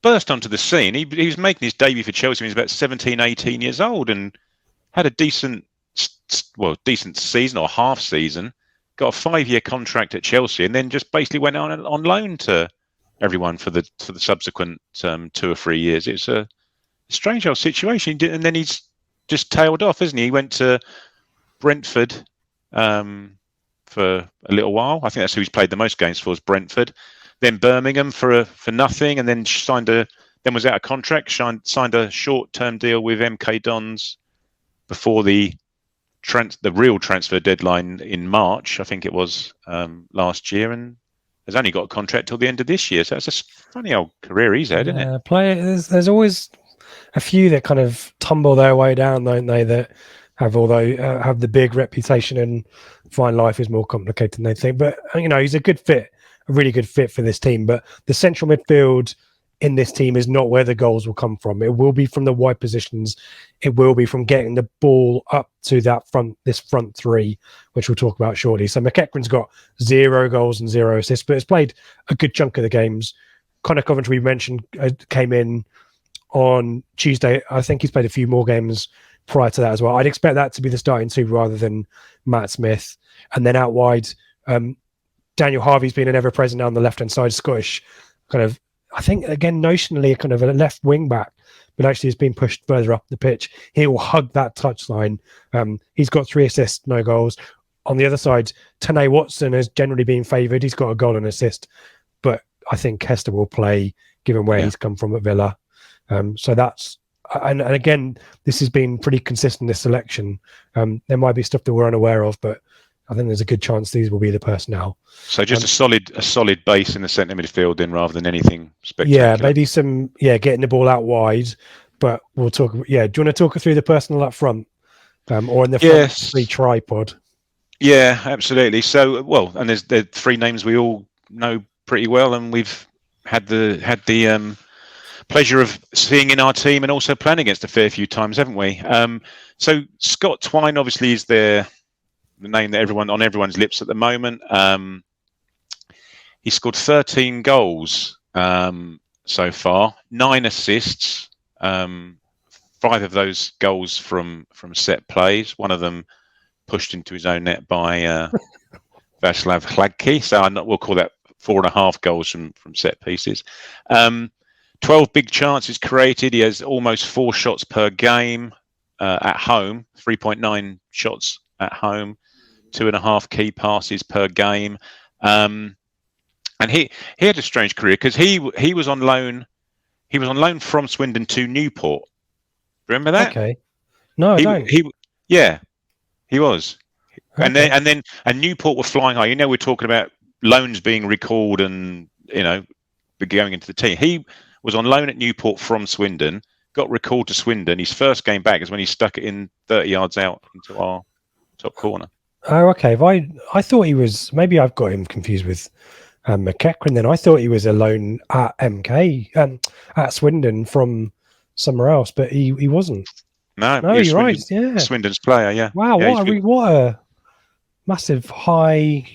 burst onto the scene. He was making his debut for Chelsea when he was about 17, 18 years old, and had a decent season or half season. Got a 5-year contract at Chelsea, and then just basically went on loan to everyone for the subsequent 2 or 3 years. It's a strange old situation, and then he's just tailed off, isn't he? He went to Brentford for a little while. I think that's who he's played the most games for, is Brentford. Then Birmingham for nothing, and then was out of contract. Signed a short-term deal with MK Dons before the real transfer deadline in March, I think it was, last year, and has only got a contract till the end of this year. So it's a funny old career he's had, isn't it? There's always a few that kind of tumble their way down, don't they? That have the big reputation and find life is more complicated than they think. But he's a really good fit for this team. But the central midfield in this team is not where the goals will come from. It will be from the wide positions. It will be from getting the ball up to this front three, which we'll talk about shortly. So McEachran's got 0 goals and 0 assists, but has played a good chunk of the games. Connor Coventry, we mentioned, came in on Tuesday. I think he's played a few more games prior to that as well. I'd expect that to be the starting two rather than Matt Smith. And then out wide, Daniel Harvey's been an ever-present down the left-hand side, Scottish, kind of, I think, again, notionally kind of a left wing back, but actually has been pushed further up the pitch. He will hug that touchline. He's got 3 assists, no goals. On the other side, Tane Watson has generally been favoured. He's got a goal and assist, but I think Hester will play, given where he's come from at Villa. So that's, and again, this has been pretty consistent, this selection. There might be stuff that we're unaware of, but I think there's a good chance these will be the personnel. So just a solid base in the centre midfield then, rather than anything spectacular. Yeah, maybe some, getting the ball out wide, but we'll talk. Yeah, do you want to talk through the personnel up front, or in the front three tripod? Yeah, absolutely. So, and there's 3 names we all know pretty well, and we've had the pleasure of seeing in our team and also playing against a fair few times, haven't we? So Scott Twine obviously is the name that everyone's lips at the moment. He scored 13 goals so far, 9 assists, 5 of those goals from set plays. One of them pushed into his own net by Václav Hladký. So we'll call that 4.5 goals from set pieces. 12 big chances created. He has almost 4 shots per game at home, 3.9 shots at home, 2.5 key passes per game. And he had a strange career because he was on loan. He was on loan from Swindon to Newport. Remember that? Okay. No, I don't. He was. Okay. And Newport were flying high. We're talking about loans being recalled and going into the team. He was on loan at Newport from Swindon, got recalled to Swindon. His first game back is when he stuck it in 30 yards out into our top corner. Oh, okay. I thought he was, maybe I've got him confused with McEachran then. I thought he was a loan at MK, at Swindon from somewhere else, but he wasn't. No, you're right. Yeah. Swindon's player, yeah. Wow, what a massive high,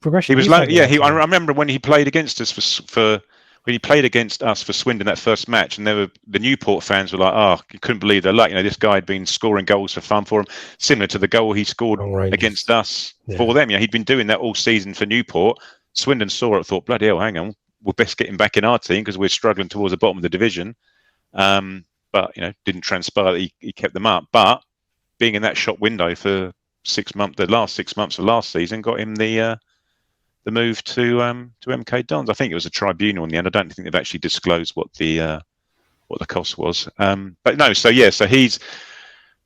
progression. He was low. Yeah, I remember when he played against us when he played against us for Swindon that first match, and the Newport fans were like, "Oh, you couldn't believe their luck." This guy had been scoring goals for fun for him, similar to the goal he scored against us for them. He'd been doing that all season for Newport. Swindon saw it, thought, "Bloody hell, hang on, we'll best get him back in our team because we're struggling towards the bottom of the division." But didn't transpire that he kept them up. But being in that shop window for 6 months, the last 6 months of last season, got him the move to MK Dons. I think it was a tribunal in the end. I don't think they've actually disclosed what the cost was. But no, so he's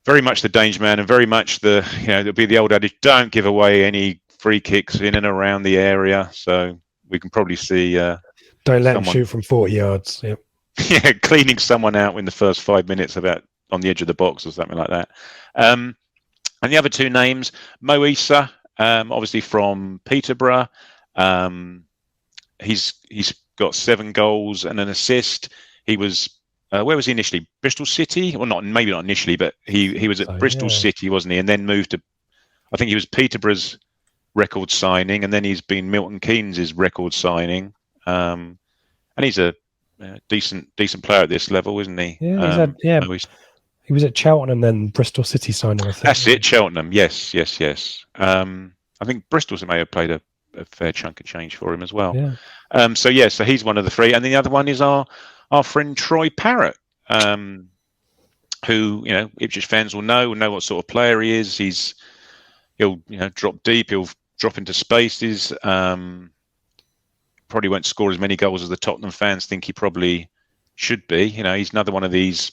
very much the danger man, and very much there'll be the old adage: don't give away any free kicks in and around the area. So we can probably see. Don't let him shoot from 40 yards. Yep. Yeah, cleaning someone out in the first 5 minutes about on the edge of the box or something like that. And the other 2 names, Mo Issa, obviously from Peterborough. He's got 7 goals and an assist. He was where was he initially? Bristol City? Well, maybe not initially, but he was at Bristol City, wasn't he? And then moved to, I think he was Peterborough's record signing, and then he's been Milton Keynes' record signing. And he's a decent player at this level, isn't he? Yeah, he was at Cheltenham, then Bristol City signed him, I think. That's it, Cheltenham. Yes. I think Bristol may have played a fair chunk of change for him as well. Yeah. So he's one of the three, and the other one is our friend Troy Parrott, who Ipswich fans will know what sort of player he is. He'll drop deep, he'll drop into spaces. Probably won't score as many goals as the Tottenham fans think he probably should be. He's another one of these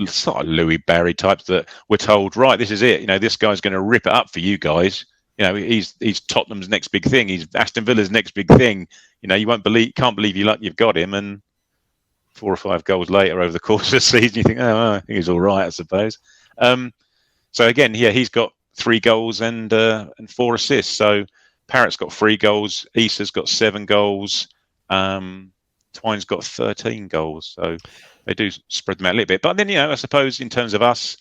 sort of Louis Barry types that we're told, right, this is it. This guy's going to rip it up for you guys. He's Tottenham's next big thing. He's Aston Villa's next big thing. You can't believe you've got him. And 4 or 5 goals later over the course of the season, you think, oh, I think he's all right, I suppose. So again, he's got 3 goals and 4 assists. So Parrott's got 3 goals. Issa's got 7 goals. Twine's got 13 goals. So they do spread them out a little bit. But then, I suppose in terms of us,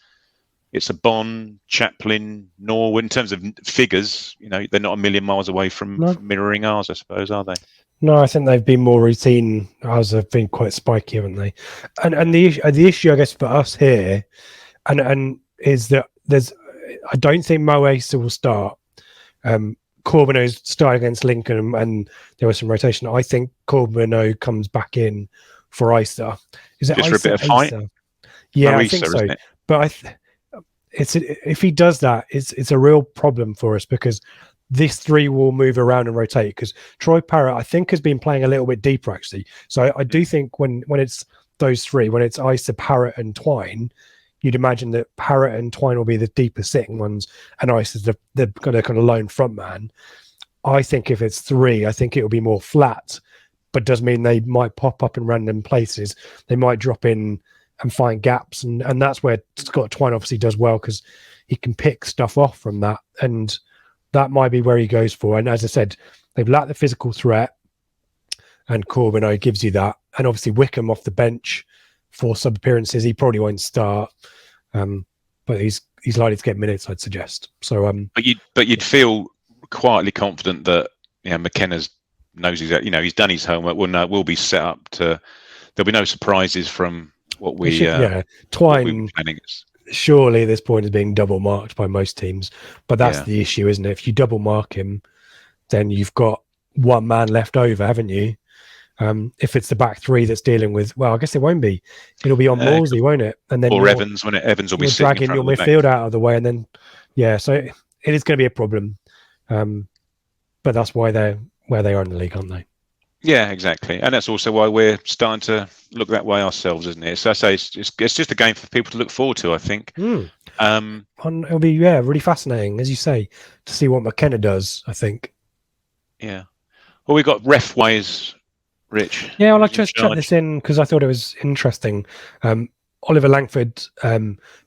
it's a Bond, Chaplin, Norwood. In terms of figures, they're not a million miles away from mirroring ours, I suppose, are they? No, I think they've been more routine. Ours have been quite spiky, haven't they? And the issue, I guess, for us here, and is that I don't think Mo Asa will start. Corbino's started against Lincoln, and there was some rotation. I think Corbino comes back in for Issa. Is it just Issa, for a bit of fight? Yeah, Mo I Issa, think so. isn't it? But if he does that, it's a real problem for us, because this 3 will move around and rotate, because Troy Parrott, I think, has been playing a little bit deeper, actually. So I do think when it's those 3, when it's Issa, Parrott and Twine, you'd imagine that Parrott and Twine will be the deeper sitting ones, and Issa's the kind of lone front man. I think if it's 3, I think it'll be more flat, but does mean they might pop up in random places. They might drop in and find gaps, and that's where Scott Twine obviously does well, because he can pick stuff off from that, and that might be where he goes for. And as I said, they've lacked the physical threat, and Corbino gives you that. And obviously Wickham off the bench for sub appearances, he probably won't start, but he's likely to get minutes, I'd suggest. So, but you'd feel quietly confident that McKenna knows exactly. He's done his homework. We'll be set up to. There'll be no surprises from what we. Twine. Surely at this point is being double marked by most teams, but that's the issue, isn't it? If you double mark him, then you've got one man left over, haven't you? If it's the back 3 that's dealing with, well, I guess it won't be. It'll be on Moorsley, won't it? And then Evans, when Evans will be dragging your midfield out of the way, and then so it is going to be a problem. But that's why they're where they are in the league, aren't they? Yeah, exactly, and that's also why we're starting to look that way ourselves, isn't it? So I say it's just a game for people to look forward to, I think. It'll be really fascinating, as you say, to see what McKenna does, I think. Yeah. Well, we got ref wise, Rich. Yeah, well, I just chuck this in because I thought it was interesting. Oliver Langford,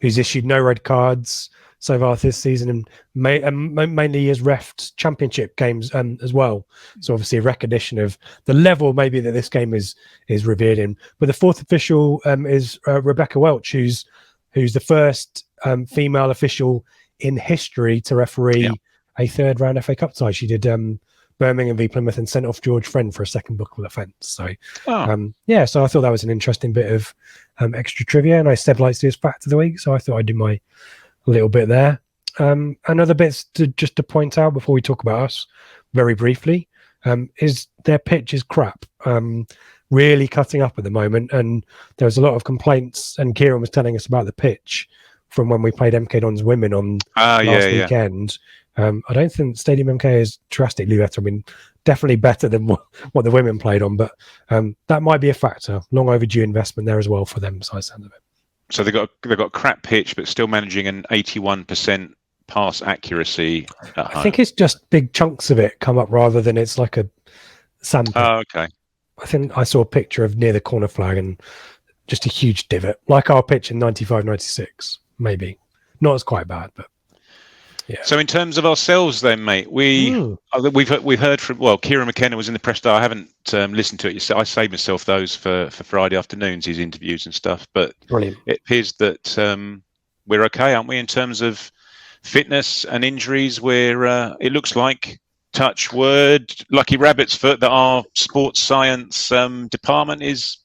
who's issued no red cards so far this season, and mainly has refed championship games as well. So obviously a recognition of the level maybe that this game is revered in. But the 4th official is Rebecca Welch, who's the first female official in history to referee a 3rd round FA Cup tie. She did Birmingham v Plymouth and sent off George Friend for a second bookable offence. So so I thought that was an interesting bit of extra trivia, and I Seb likes to do his fact of the week, so I thought I'd do my little bit there. Another bits to point out before we talk about us very briefly is their pitch is crap, really cutting up at the moment, and there was a lot of complaints, and Kieren was telling us about the pitch from when we played MK Dons Women on last weekend. I don't think Stadium MK is drastically better. I mean, definitely better than what the women played on, but that might be a factor. Long overdue investment there as well for them, so I sound of it. So they've got crap pitch, but still managing an 81% pass accuracy at home. I think it's just big chunks of it come up rather than it's like a sandpit. Oh, okay. I think I saw a picture of near the corner flag and just a huge divot, like our pitch in 95-96, maybe. Not as quite bad, but... Yeah. So in terms of ourselves, then, mate, we've heard from Kieran McKenna was in the press. I haven't listened to it. I saved myself those for Friday afternoons, his interviews and stuff. But Brilliant. it appears that we're okay, aren't we, in terms of fitness and injuries? Where it looks like, touch word, lucky rabbit's foot, that our sports science department is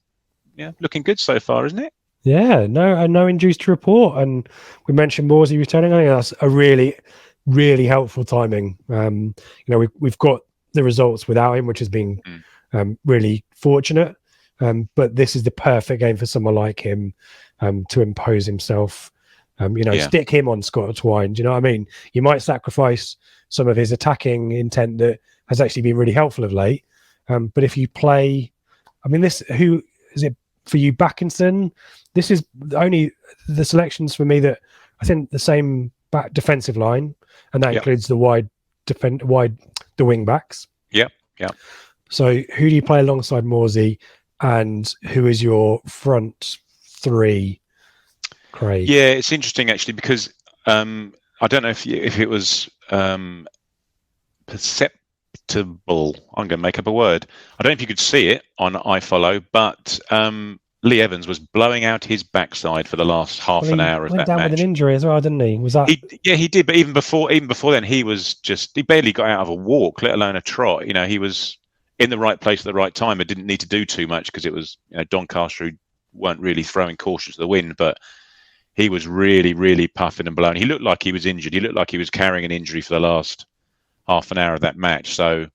looking good so far, isn't it? Yeah, no injuries to report, and we mentioned Morsey returning. I think that's a really, really helpful timing. We've got the results without him, which has been really fortunate. But this is the perfect game for someone like him to impose himself. Stick him on Scott Twine. Do you know what I mean? You might sacrifice some of his attacking intent that has actually been really helpful of late. But if you play, who is it for you, Backinson? This is only the selections for me that I think the same back defensive line, and that includes the the wing backs. Yeah. So who do you play alongside Morsey, and who is your front three, Craig? Yeah, it's interesting actually, because I don't know if it was perceptible. I'm going to make up a word. I don't know if you could see it on iFollow, but Lee Evans was blowing out his backside for the last half an hour of that match. Went down with an injury as well, didn't he? Was that? He did. But even before then, he barely got out of a walk, let alone a trot. He was in the right place at the right time. But didn't need to do too much because it was Doncaster who weren't really throwing caution to the wind. But he was really, really puffing and blowing. He looked like he was injured. He looked like he was carrying an injury for the last half an hour of that match. So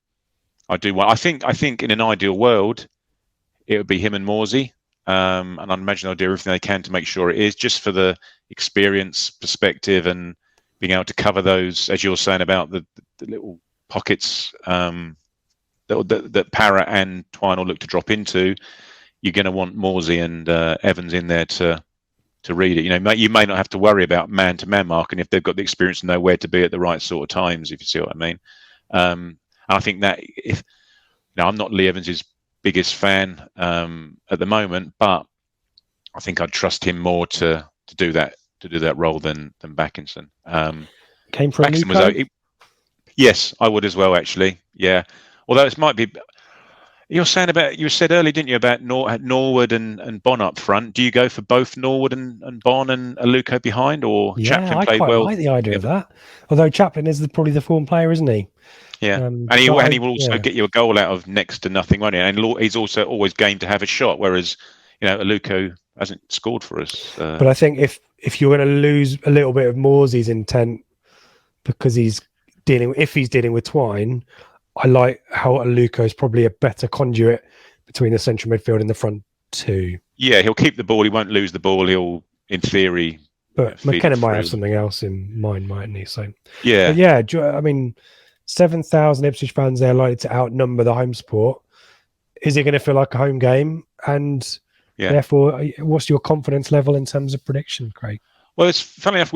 I think in an ideal world, it would be him and Morsey. And I imagine they'll do everything they can to make sure it is, just for the experience perspective and being able to cover those, as you're saying about the little pockets that Parrott and Twine will look to drop into. You're going to want Morsey and Evans in there to read it. You may not have to worry about man-to-man marking if they've got the experience and know where to be at the right sort of times, if you see what I mean. And I think that I'm not Lee Evans's biggest fan at the moment, but I think I'd trust him more to do that role than Backinson. Came from Backinson yes, I would as well, actually. Yeah, although it might be. You said earlier, didn't you, about Norwood and Bon up front? Do you go for both Norwood and Bon and Aluko behind, or Chaplin played well? I like the idea of that. Although Chaplin is probably the form player, isn't he? Yeah, and he will also get you a goal out of next to nothing, won't he? And he's also always game to have a shot, whereas Aluko hasn't scored for us. But I think if you're going to lose a little bit of Morsey's intent because he's dealing with Twine, I like how Aluko is probably a better conduit between the central midfield and the front two. Yeah, he'll keep the ball. He won't lose the ball. He'll, in theory, but McKenna might have something else in mind, mightn't he? So yeah, 7,000 Ipswich fans there likely to outnumber the home support. Is it going to feel like a home game? And therefore, what's your confidence level in terms of prediction, Craig? Well, it's funny enough.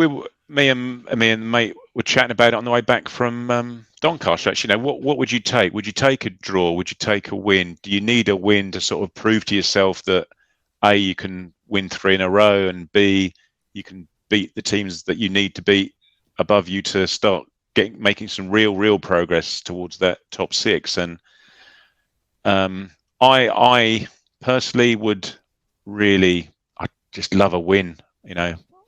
Me and the mate were chatting about it on the way back from Doncaster. Actually, what would you take? Would you take a draw? Would you take a win? Do you need a win to sort of prove to yourself that A, you can win 3 in a row, and B, you can beat the teams that you need to beat above you to start making some real progress towards that top 6? And I personally would really, I just love a win.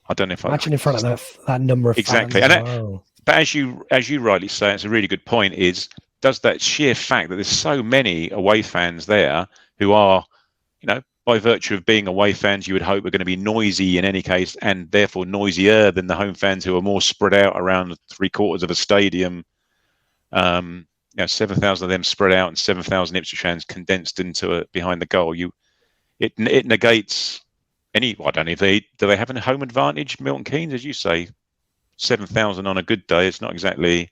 I don't know if imagine in front of that number of exactly. Fans. But as you rightly say, it's a really good point. Does that sheer fact that there's so many away fans there who are, by virtue of being away fans, you would hope are going to be noisy in any case, and therefore noisier than the home fans who are more spread out around 3/4 of a stadium. 7,000 of them spread out and 7,000 Ipswich fans condensed into behind the goal. It negates any. I don't know if do they have a home advantage, Milton Keynes, as you say. 7,000 on a good day. It's not exactly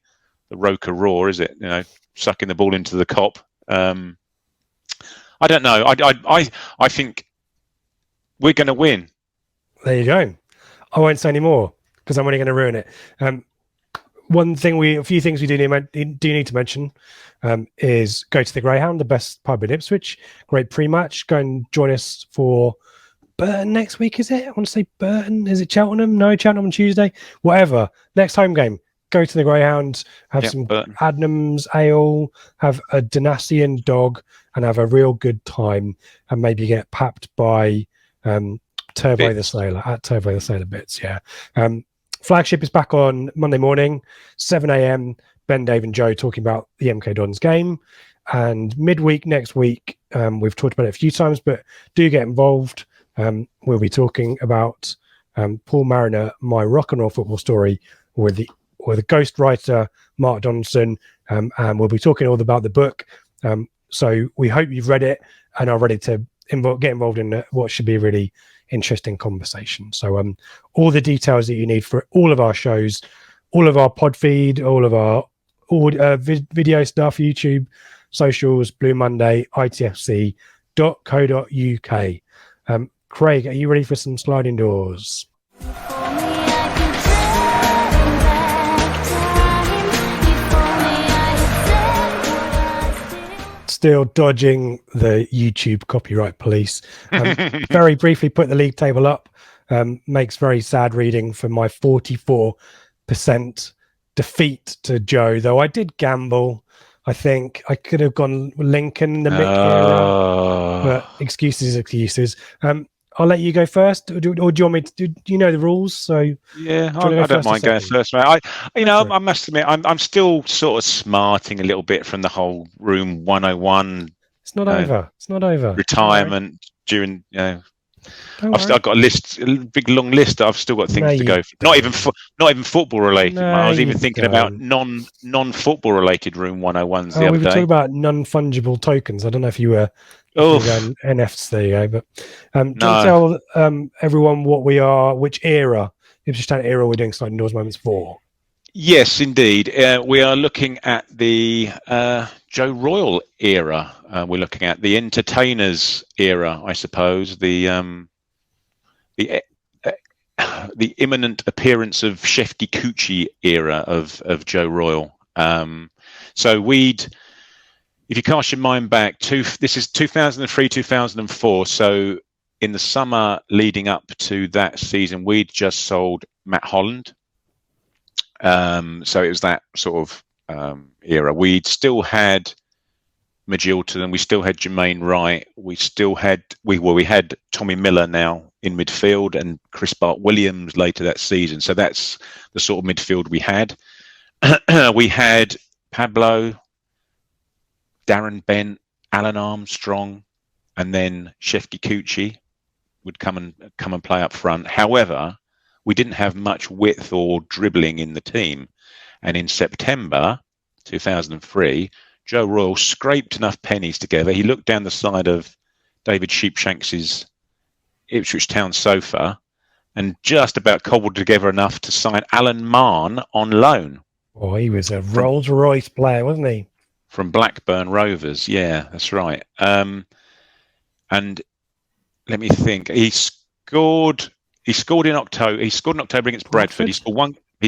the Roker roar, is it? Sucking the ball into the cop. I don't know. I think we're going to win. There you go. I won't say any more because I'm only going to ruin it. A few things we do need to mention is go to the Greyhound, the best pub in Ipswich. Great pre-match. Go and join us for Burton next week, is it? I want to say Burton. Is it Cheltenham? No, Cheltenham on Tuesday. Whatever. Next home game. go to the Greyhound, have some Burton. Adnams ale, have a Danassian dog, and have a real good time, and maybe get papped by Turbo the Bits. Sailor at Turbo the Sailor Bits. Yeah. Flagship is back on Monday morning, 7 a.m. Ben, Dave, and Joe talking about the MK Dons game. And midweek next week, we've talked about it a few times, but do get involved. We'll be talking about Paul Mariner, My Rock and Roll Football Story, with the ghost writer Mark Donaldson, and we'll be talking all about the book. So we hope you've read it and are ready to get involved in what should be a really interesting conversation. So all the details that you need for all of our shows, all of our pod feed, all of our video stuff, YouTube, socials, Blue Monday, ITFC.co.uk. Craig, are you ready for some sliding doors? Still dodging the YouTube copyright police. Very briefly put the league table up. Makes very sad reading for my 44% defeat to Joe, though I did gamble. I think I could have gone Lincoln in the Mick era, but excuses. I'll let you go first, or do you want me to? Do you know the rules? So yeah, I don't mind going first. Mate. I must admit, I'm still sort of smarting a little bit from the whole Room 101. It's not over. It's not over. Retirement during, I've got a list, a big long list. I've still got things to go. Not even football related. I was even thinking about non-football related Room 101s the other day. We were talking about non-fungible tokens. I don't know if you were NFC, but do you tell everyone what we are, which era, Ipswich Town era, we're doing Sliding Doors Moments for? Yes, indeed. We are looking at the Joe Royle era. We're looking at the entertainers era, I suppose. The imminent appearance of Shefty Coochie era of Joe Royle. So if you cast your mind back this is 2003, 2004. So in the summer leading up to that season, we'd just sold Matt Holland. So it was that sort of era. We'd still had Magilton, and we still had Jermaine Wright. We had Tommy Miller now in midfield, and Chris Bart Williams later that season. So that's the sort of midfield we had. We had Pablo, Darren Bent, Alan Armstrong, and then Shefty Coochie would come and play up front. However, we didn't have much width or dribbling in the team. And in September 2003, Joe Royle scraped enough pennies together. He looked down the side of David Sheepshanks's Ipswich Town sofa and just about cobbled together enough to sign Alan Mahon on loan. Oh, he was a Rolls Royce player, wasn't he? From Blackburn Rovers. Yeah, that's right. And let me think. He scored in October. He scored in October against Bradford. He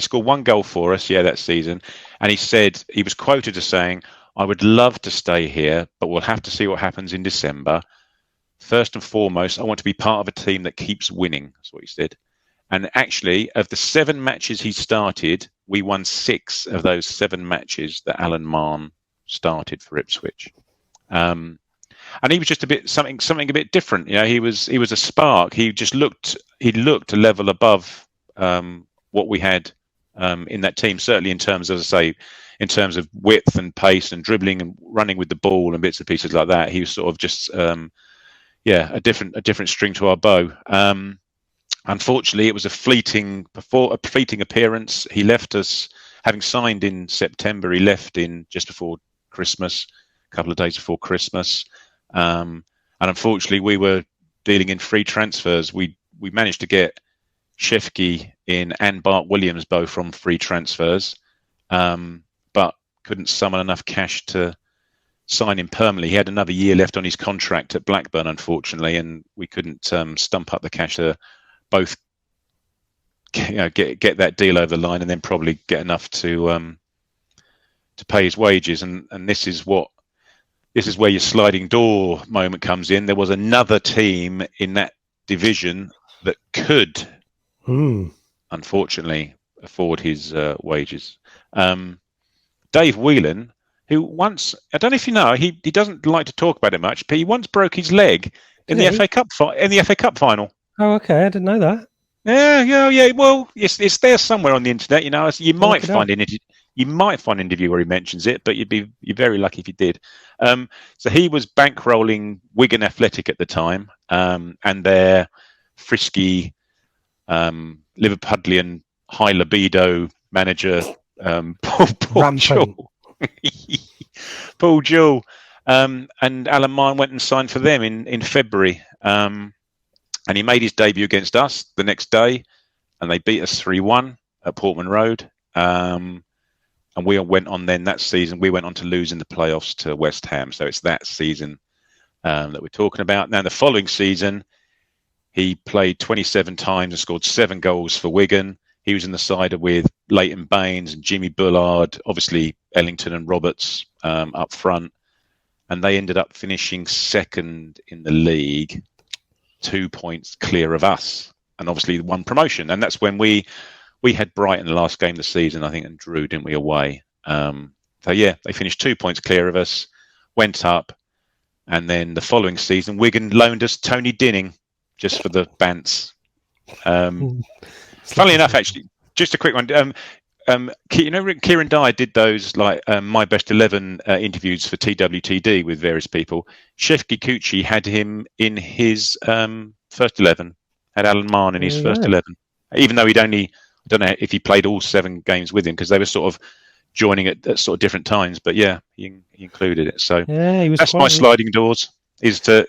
scored one goal for us, that season. And he said, he was quoted as saying, "I would love to stay here, but we'll have to see what happens in December. First and foremost, I want to be part of a team that keeps winning." That's what he said. And actually, of the 7 matches he started, we won 6 of those 7 matches that Alan Mahon started for Ipswich. And he was just something a bit different. He was a spark. He looked a level above what we had in that team, certainly in terms, as I say, in terms of width and pace and dribbling and running with the ball and bits and pieces like that. He was sort of just a different string to our bow. Unfortunately, it was a fleeting appearance. He left us, having signed in September. He left in just before Christmas, a couple of days before Christmas. And unfortunately, we were dealing in free transfers. We managed to get Shefty in and Bart Williams both from free transfers, but couldn't summon enough cash to sign him permanently. He had another year left on his contract at Blackburn, unfortunately, and we couldn't stump up the cash to both get that deal over the line and then probably get enough to pay his wages. And this is where your sliding door moment comes in. There was another team in that division that could, unfortunately, afford his wages. Dave Whelan, who once, I don't know if you know, he doesn't like to talk about it much, but he once broke his leg in the FA Cup final. Oh, okay, I didn't know that. Yeah. Well, it's there somewhere on the internet. You know, you might find an interview where he mentions it, but you're very lucky if you did. So he was bankrolling Wigan Athletic at the time, and their frisky Liverpudlian high libido manager, Paul Jewell. Paul Jewell, and Alan Martin went and signed for them in February. And he made his debut against us the next day, and they beat us 3-1 at Portman Road. And we went on then that season. We went on to lose in the playoffs to West Ham. So it's that season that we're talking about. Now, the following season, he played 27 times and scored 7 goals for Wigan. He was in the side with Leighton Baines and Jimmy Bullard, obviously Ellington and Roberts up front. And they ended up finishing second in the league, 2 points clear of us, and obviously one promotion. And that's when we had Brighton the last game of the season, I think, and drew, didn't we, away? So yeah, they finished 2 points clear of us, went up, and then the following season, Wigan loaned us Tony Dinning just for the bants. Funnily enough, actually, just a quick one. Kieran Dyer did those like My Best 11 interviews for TWTD with various people. Chef Kikuchi had him in his first 11, had Alan Marn in his first 11, even though he'd only, I don't know if he played all 7 games with him because they were sort of joining at sort of different times. But yeah, he included it. So yeah, that's my sliding doors, is to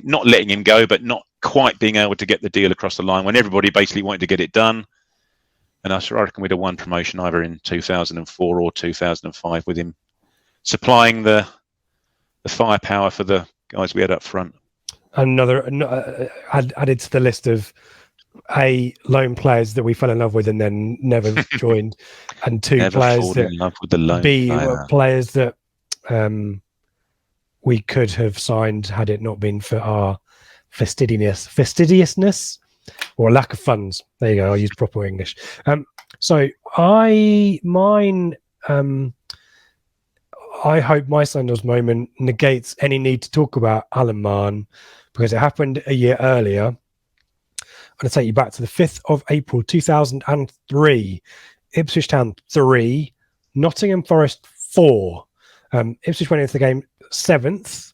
not letting him go, but not quite being able to get the deal across the line when everybody basically wanted to get it done. And I reckon we'd have won promotion either in 2004 or 2005 with him supplying the firepower for the guys we had up front. Another added to the list of loan players that we fell in love with and then never joined, and players that in love with the loan players that we could have signed had it not been for our fastidiousness. Or lack of funds. There you go. I'll use proper English. So I hope my Sandals moment negates any need to talk about Alan Marn, because it happened a year earlier. I'm going to take you back to the 5th of April 2003. Ipswich Town 3, Nottingham Forest 4. Ipswich went into the game 7th,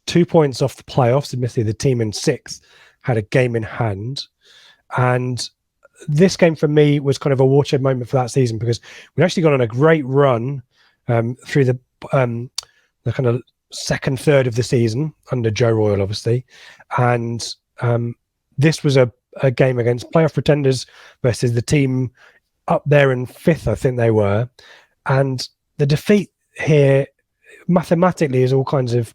2 points off the playoffs. Admittedly, the team in 6th had a game in hand, and this game for me was kind of a watershed moment for that season, because we'd actually gone on a great run through the kind of second third of the season under Joe Royle, obviously, and this was a game against playoff pretenders versus the team up there in 5th, I think they were, and the defeat here mathematically is all kinds of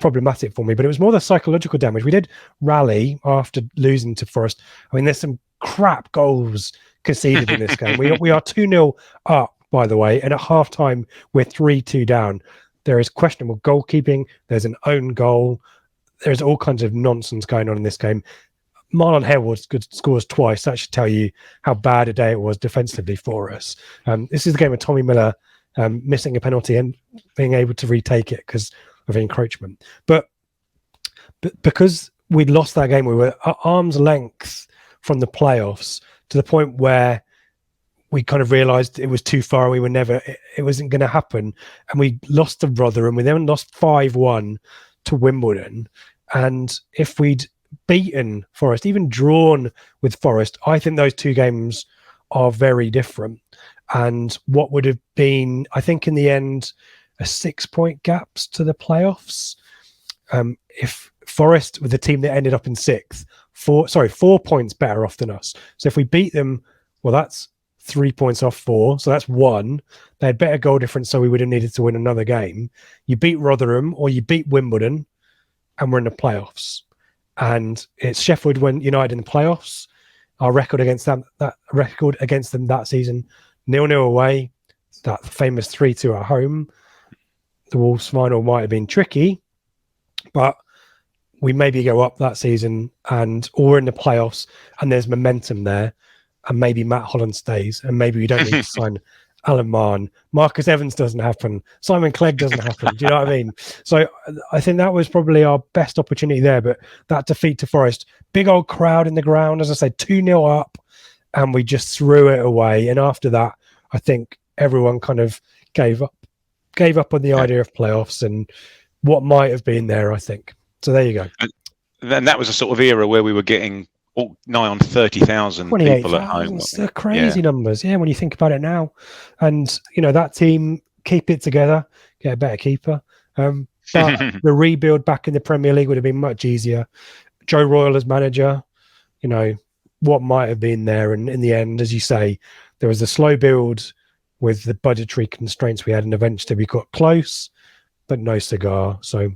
problematic for me, but it was more the psychological damage. We did rally after losing to Forest. I mean, there's some crap goals conceded in this game. We are 2-0 up, by the way, and at halftime we're 3-2 down. There is questionable goalkeeping. There's an own goal. There's all kinds of nonsense going on in this game. Marlon Harewood scores twice. That should tell you how bad a day it was defensively for us. This is the game of Tommy Miller missing a penalty and being able to retake it because of encroachment. But because we'd lost that game, we were at arm's length from the playoffs to the point where we kind of realised it was too far. It wasn't going to happen. And we lost to Rotherham. We then lost 5-1 to Wimbledon. And if we'd beaten Forest, even drawn with Forest, I think those 2 games are very different. And what would have been, I think in the end, a 6-point gaps to the playoffs. If Forest were the team that ended up in 6th, 4 points better off than us. So if we beat them, well, that's 3 points off 4. So that's 1. They had better goal difference, so we would have needed to win another game. You beat Rotherham or you beat Wimbledon, and we're in the playoffs. And it's Sheffield United in the playoffs. Our record against them that season, 0-0 away. That famous 3-2 at home. The Wolves final might have been tricky, but we maybe go up that season, or we're in the playoffs and there's momentum there. and maybe Matt Holland stays, and maybe we don't need to sign Alan Mahon. Marcus Evans doesn't happen. Simon Clegg doesn't happen. Do you know what I mean? So I think that was probably our best opportunity there. But that defeat to Forest, big old crowd in the ground, as I said, 2-0 up, and we just threw it away. And after that, I think everyone kind of gave up on the idea of playoffs and what might have been there, I think. So there you go. And then that was a sort of era where we were getting nigh on 30,000 people at home. They're crazy numbers. Yeah, when you think about it now. And, that team, keep it together, get a better keeper. But the rebuild back in the Premier League would have been much easier. Joe Royle as manager, what might have been there. And in the end, as you say, there was a slow build with the budgetary constraints we had, and eventually we got close, but no cigar. So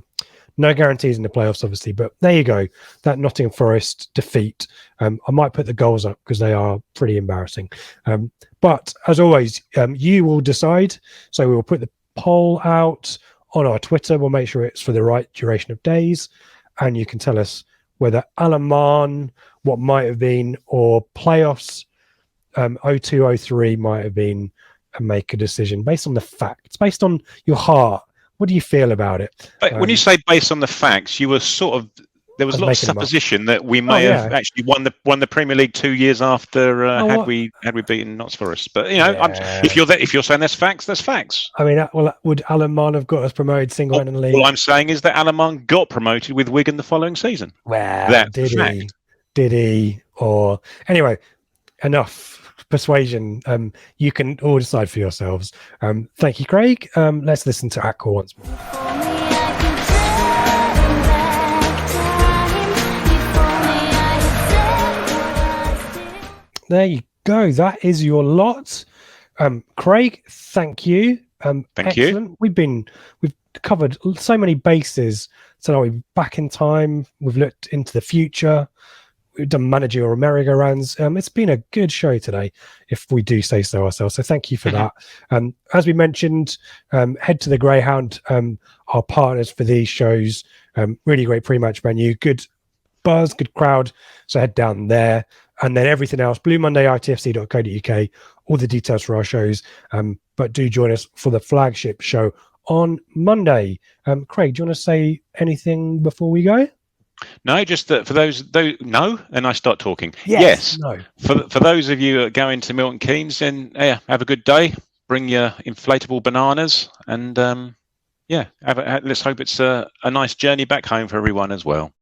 no guarantees in the playoffs, obviously, but there you go. That Nottingham Forest defeat. I might put the goals up because they are pretty embarrassing. But as always, you will decide. So we will put the poll out on our Twitter. We'll make sure it's for the right duration of days. And you can tell us whether Alan Mahon, what might have been, or playoffs 02-03 might have been, and make a decision based on the facts, based on your heart. What do you feel about it? But when you say based on the facts, you were there was a lot of supposition that we may have actually won the Premier League 2 years after had we beaten Notts Forest. But if you're saying that's facts, that's facts. I mean, would Alan Mahon have got us promoted single-handedly? All I'm saying is that Alan Mahon got promoted with Wigan the following season. Well, did he? Or anyway, enough persuasion. You can all decide for yourselves. Thank you, Craig. Let's listen to Aqua once more. There you go. That is your lot. Craig, thank you. Thank you. We've covered so many bases. So we're back in time. We've looked into the future. We've done managerial merry-go-rounds. It's been a good show today, if we do say so ourselves. So thank you for that. As we mentioned, head to the Greyhound, our partners for these shows. Really great pre-match menu, good buzz, good crowd. So head down there. And then everything else, bluemonday.itfc.co.uk, all the details for our shows. But do join us for the flagship show on Monday. Craig, do you want to say anything before we go? No, just that for those no, and I start talking. Yes. No. For those of you that go into Milton Keynes, then have a good day. Bring your inflatable bananas, and let's hope it's a nice journey back home for everyone as well.